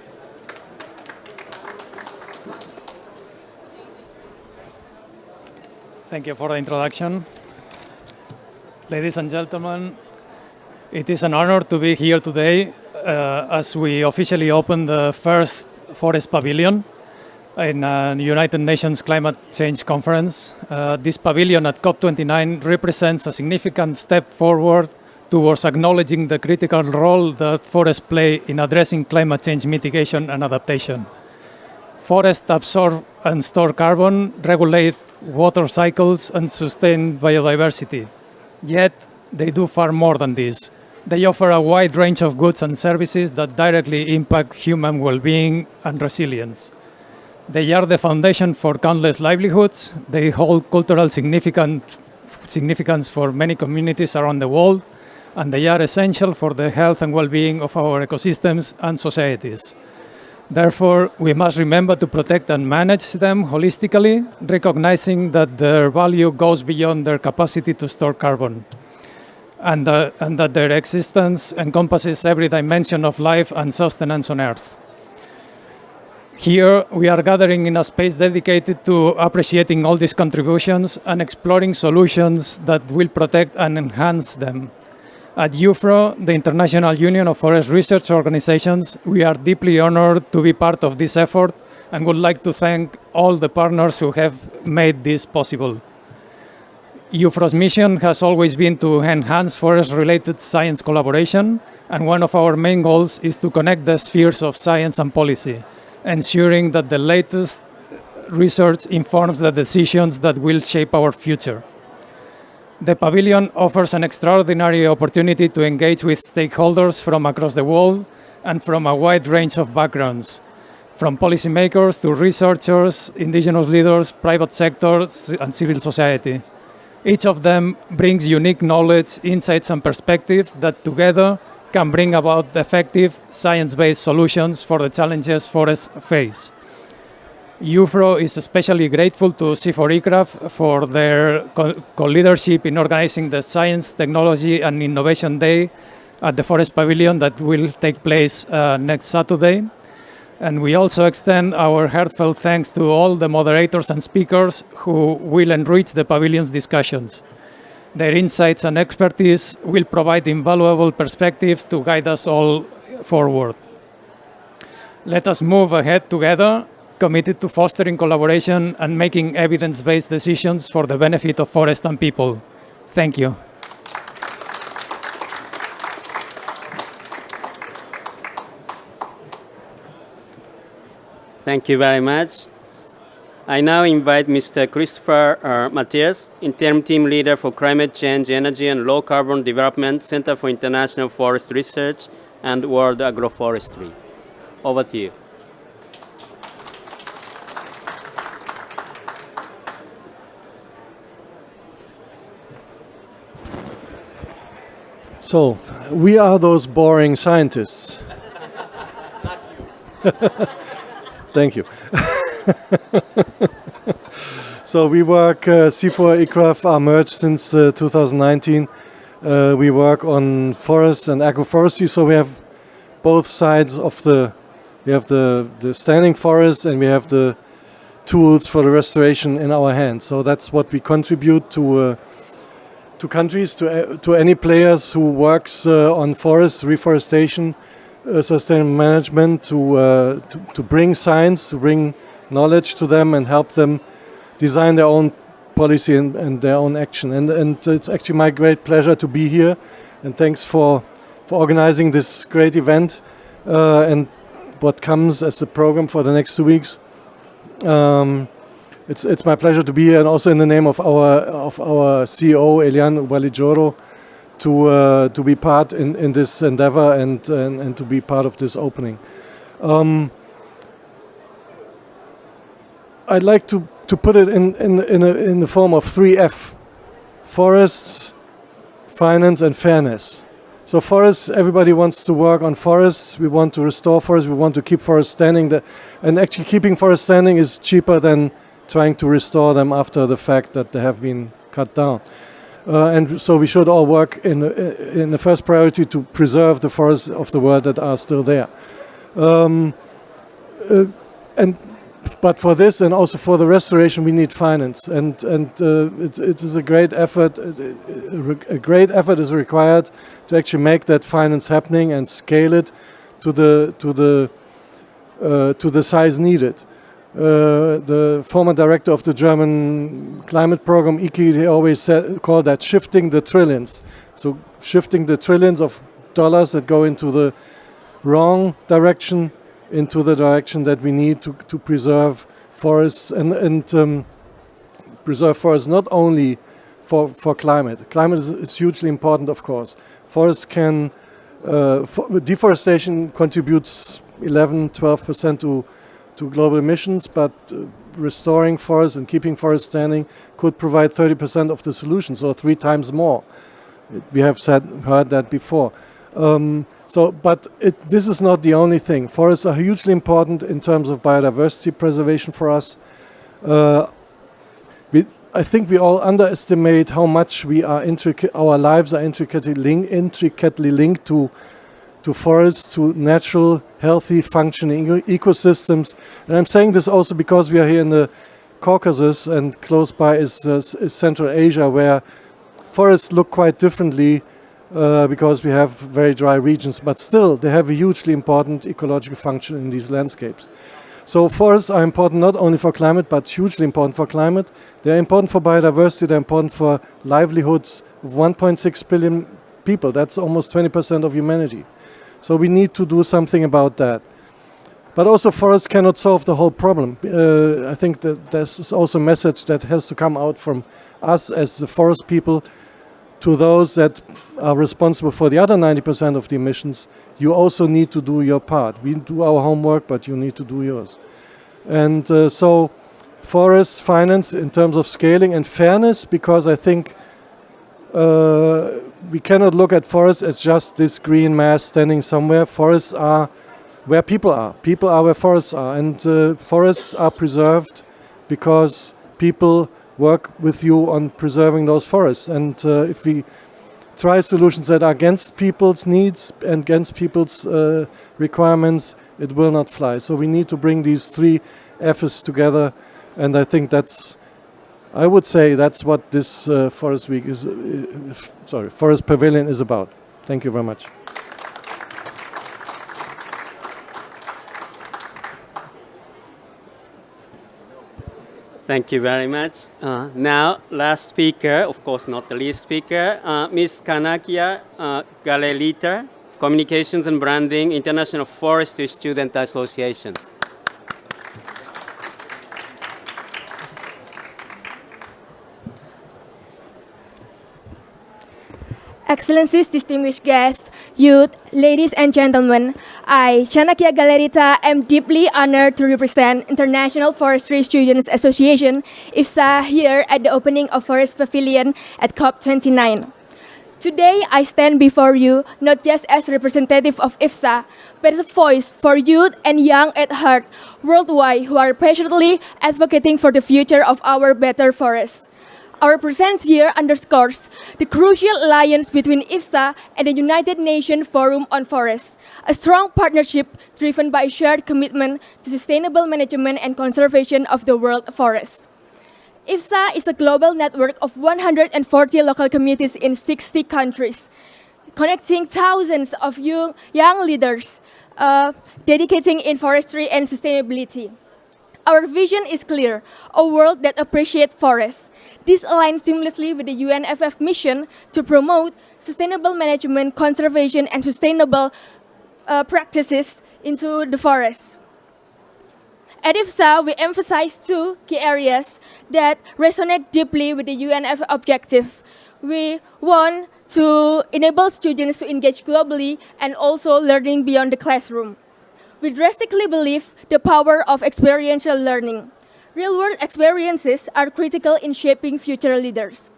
Thank you for the introduction. Ladies and gentlemen, it is an honor to be here today as we officially open the first Forest Pavilion in the United Nations Climate Change Conference. This pavilion at COP29 represents a significant step forward towards acknowledging the critical role that forests play in addressing climate change mitigation and adaptation. Forests absorb and store carbon, regulate water cycles, and sustain biodiversity. Yet, they do far more than this. They offer a wide range of goods and services that directly impact human well-being and resilience. They are the foundation for countless livelihoods. They hold cultural significance for many communities around the world, and they are essential for the health and well-being of our ecosystems and societies. Therefore, we must remember to protect and manage them holistically, recognizing that their value goes beyond their capacity to store carbon, and that their existence encompasses every dimension of life and sustenance on Earth. Here, we are gathering in a space dedicated to appreciating all these contributions and exploring solutions that will protect and enhance them. At UFRO, the International Union of Forest Research Organizations, we are deeply honored to be part of this effort and would like to thank all the partners who have made this possible. UFRO's mission has always been to enhance forest-related science collaboration, and one of our main goals is to connect the spheres of science and policy, ensuring that the latest research informs the decisions that will shape our future. The pavilion offers an extraordinary opportunity to engage with stakeholders from across the world and from a wide range of backgrounds, from policymakers to researchers, indigenous leaders, private sectors, and civil society. Each of them brings unique knowledge, insights, and perspectives that together can bring about effective science-based solutions for the challenges forests face. UFRO is especially grateful to C4ICRAF for their co-leadership in organizing the Science, Technology and Innovation Day at the Forest Pavilion that will take place next Saturday. And we also extend our heartfelt thanks to all the moderators and speakers who will enrich the pavilion's discussions. Their insights and expertise will provide invaluable perspectives to guide us all forward. Let us move ahead together, committed to fostering collaboration and making evidence-based decisions for the benefit of forest and people. Thank you. Thank you very much. I now invite Mr. Christopher Matthias, Interim Team Leader for Climate Change, Energy and Low Carbon Development, Center for International Forest Research and World Agroforestry. Over to you. So, we are those boring scientists. Thank you. So we work, C4 ICRAF are merged since 2019. We work on forests and agroforestry, so we have both sides of we have the standing forests and we have the tools for the restoration in our hands. So that's what we contribute to countries, to any players who works on forests, reforestation, sustainable management, to bring science, to bring knowledge to them and help them design their own policy and their own action. And it's actually my great pleasure to be here. And thanks for organizing this great event and what comes as a program for the next 2 weeks. It's my pleasure to be here, and also in the name of our CEO Eliane Walijoro to be part in this endeavor and to be part of this opening. I'd like to put it in the form of 3F: forests, finance, and fairness. So forests, everybody wants to work on forests. We want to restore forests. We want to keep forests standing. And actually keeping forests standing is cheaper than trying to restore them after the fact that they have been cut down. And so we should all work in the first priority to preserve the forests of the world that are still there. But for this and also for the restoration, we need finance, and it is a great effort. A great effort is required to actually make that finance happening and scale it to the size needed. The former director of the German climate program, Iki, he always called that shifting the trillions. So shifting the trillions of dollars that go into the wrong direction into the direction that we need to preserve forests and preserve forests not only for climate. Climate is hugely important, of course. Forests can, deforestation contributes 11-12% to global emissions, but restoring forests and keeping forests standing could provide 30% of the solution, so 3 times more. We have heard that before. But this is not the only thing. Forests are hugely important in terms of biodiversity preservation for us. I think we all underestimate how much our lives are intricately linked to forests, to natural, healthy, functioning ecosystems. And I'm saying this also because we are here in the Caucasus, and close by is Central Asia, where forests look quite differently because we have very dry regions, but still they have a hugely important ecological function in these landscapes. So forests are important not only for climate, but hugely important for climate. They're important for biodiversity, they're important for livelihoods of 1.6 billion people. That's almost 20% of humanity. So we need to do something about that. But also forests cannot solve the whole problem. I think that there's also a message that has to come out from us as the forest people to those that are responsible for the other 90% of the emissions. You also need to do your part. We do our homework, but you need to do yours. And so forests, finance in terms of scaling, and fairness, because I think we cannot look at forests as just this green mass standing somewhere. Forests are where people are. People are where forests are, and forests are preserved because people work with you on preserving those forests. And if we try solutions that are against people's needs and against people's requirements, it will not fly. So we need to bring these three efforts together, and I think I would say that's what this Forest Week is, Forest Pavilion is about. Thank you very much. Thank you very much. Now, last speaker, of course not the least speaker, Ms. Kanakia Galerita, Communications and Branding, International Forestry Student Associations. Excellencies, distinguished guests, youth, ladies and gentlemen, I, Chanakia Galerita, am deeply honored to represent International Forestry Students Association, IFSA, here at the opening of Forest Pavilion at COP29. Today, I stand before you not just as representative of IFSA, but as a voice for youth and young at heart worldwide who are passionately advocating for the future of our better forests. Our presence here underscores the crucial alliance between IFSA and the United Nations Forum on Forests, a strong partnership driven by a shared commitment to sustainable management and conservation of the world forests. IFSA is a global network of 140 local communities in 60 countries, connecting thousands of young leaders dedicating in forestry and sustainability. Our vision is clear, a world that appreciates forests. This aligns seamlessly with the UNFF mission to promote sustainable management, conservation, and sustainable practices into the forests. At IFSA, we emphasize two key areas that resonate deeply with the UNFF objective. We want to enable students to engage globally and also learning beyond the classroom. We drastically believe the power of experiential learning. Real-world experiences are critical in shaping future leaders.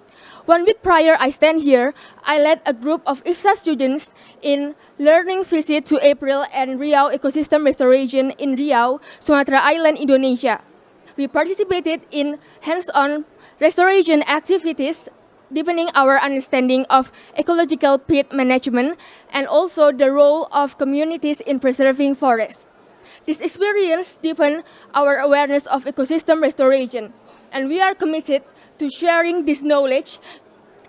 1 week prior I stand here, I led a group of IFSA students in learning visit to April and Riau ecosystem restoration in Riau, Sumatra Island, Indonesia. We participated in hands-on restoration activities, deepening our understanding of ecological peat management and also the role of communities in preserving forests. This experience deepened our awareness of ecosystem restoration, and we are committed to sharing this knowledge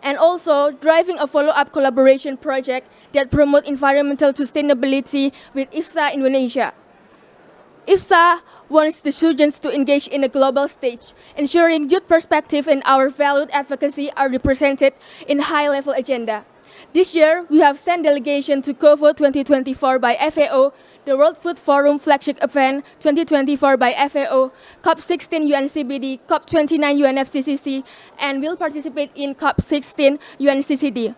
and also driving a follow-up collaboration project that promotes environmental sustainability with IFSA Indonesia. IFSA wants the students to engage in a global stage, ensuring youth perspective and our valued advocacy are represented in high-level agenda. This year, we have sent delegation to COFO 2024 by FAO, the World Food Forum flagship event 2024 by FAO, COP16 UNCBD, COP29 UNFCCC, and will participate in COP16 UNCCD.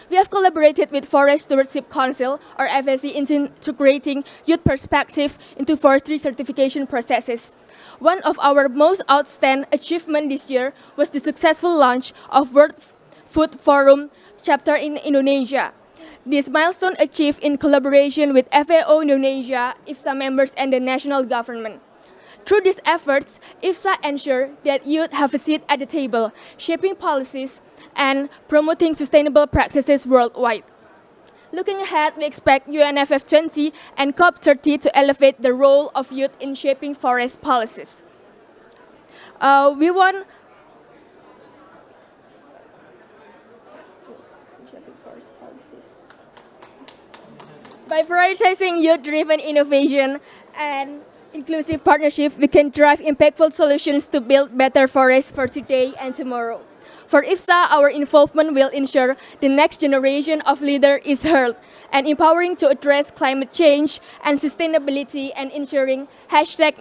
We have collaborated with Forest Stewardship Council, or FSC, in integrating youth perspective into forestry certification processes. One of our most outstanding achievements this year was the successful launch of World Food Forum chapter in Indonesia. This milestone achieved in collaboration with FAO Indonesia, IFSA members, and the national government. Through these efforts, IFSA ensures that youth have a seat at the table, shaping policies and promoting sustainable practices worldwide. Looking ahead, we expect UNFF 20 and COP30 to elevate the role of youth in shaping forest policies. By prioritizing youth-driven innovation and inclusive partnership, we can drive impactful solutions to build better forests for today and tomorrow. For IFSA, our involvement will ensure the next generation of leaders is heard and empowering to address climate change and sustainability and ensuring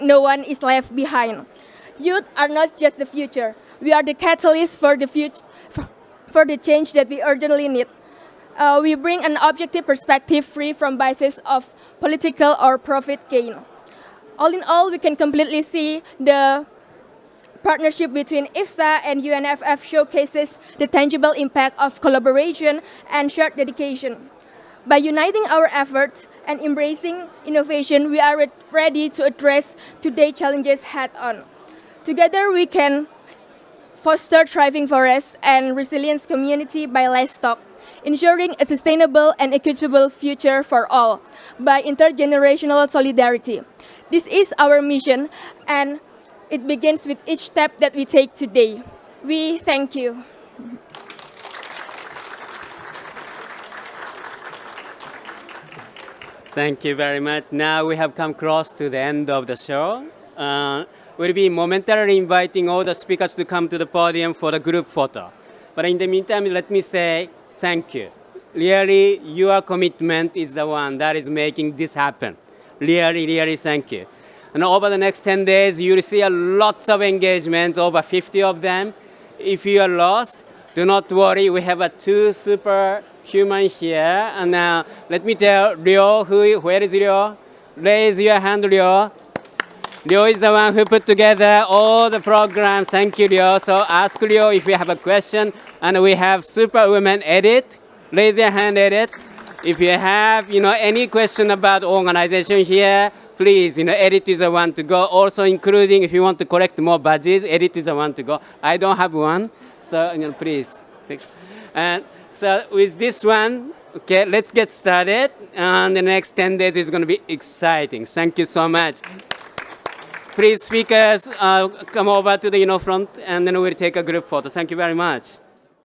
#No one is left behind. Youth are not just the future. We are the catalyst for the future, for the change that we urgently need. We bring an objective perspective free from biases of political or profit gain. All in all, we can completely see the partnership between IFSA and UNFF showcases the tangible impact of collaboration and shared dedication. By uniting our efforts and embracing innovation, we are ready to address today's challenges head-on. Together, we can foster thriving forests and resilient community by livestock, ensuring a sustainable and equitable future for all by intergenerational solidarity. This is our mission, and it begins with each step that we take today. We thank you. Thank you very much. Now we have come close to the end of the show. We'll be momentarily inviting all the speakers to come to the podium for the group photo. But in the meantime, let me say thank you. Really, your commitment is the one that is making this happen. Really, really thank you. And over the next 10 days, you'll see lots of engagements, over 50 of them. If you are lost, do not worry. We have two superhuman here. And now let me tell Ryo, where is Ryo? Raise your hand, Ryo. Ryo is the one who put together all the programs. Thank you, Ryo. So ask Ryo if you have a question. And we have Superwoman Edit. Raise your hand, Edit. If you have any question about organization here, please, Edit is the one to go. Also, including if you want to collect more badges, Edit is the one to go. I don't have one, so please. And so with this one, okay, let's get started. And the next 10 days is going to be exciting. Thank you so much. Please, speakers, come over to the front, and then we'll take a group photo. Thank you very much.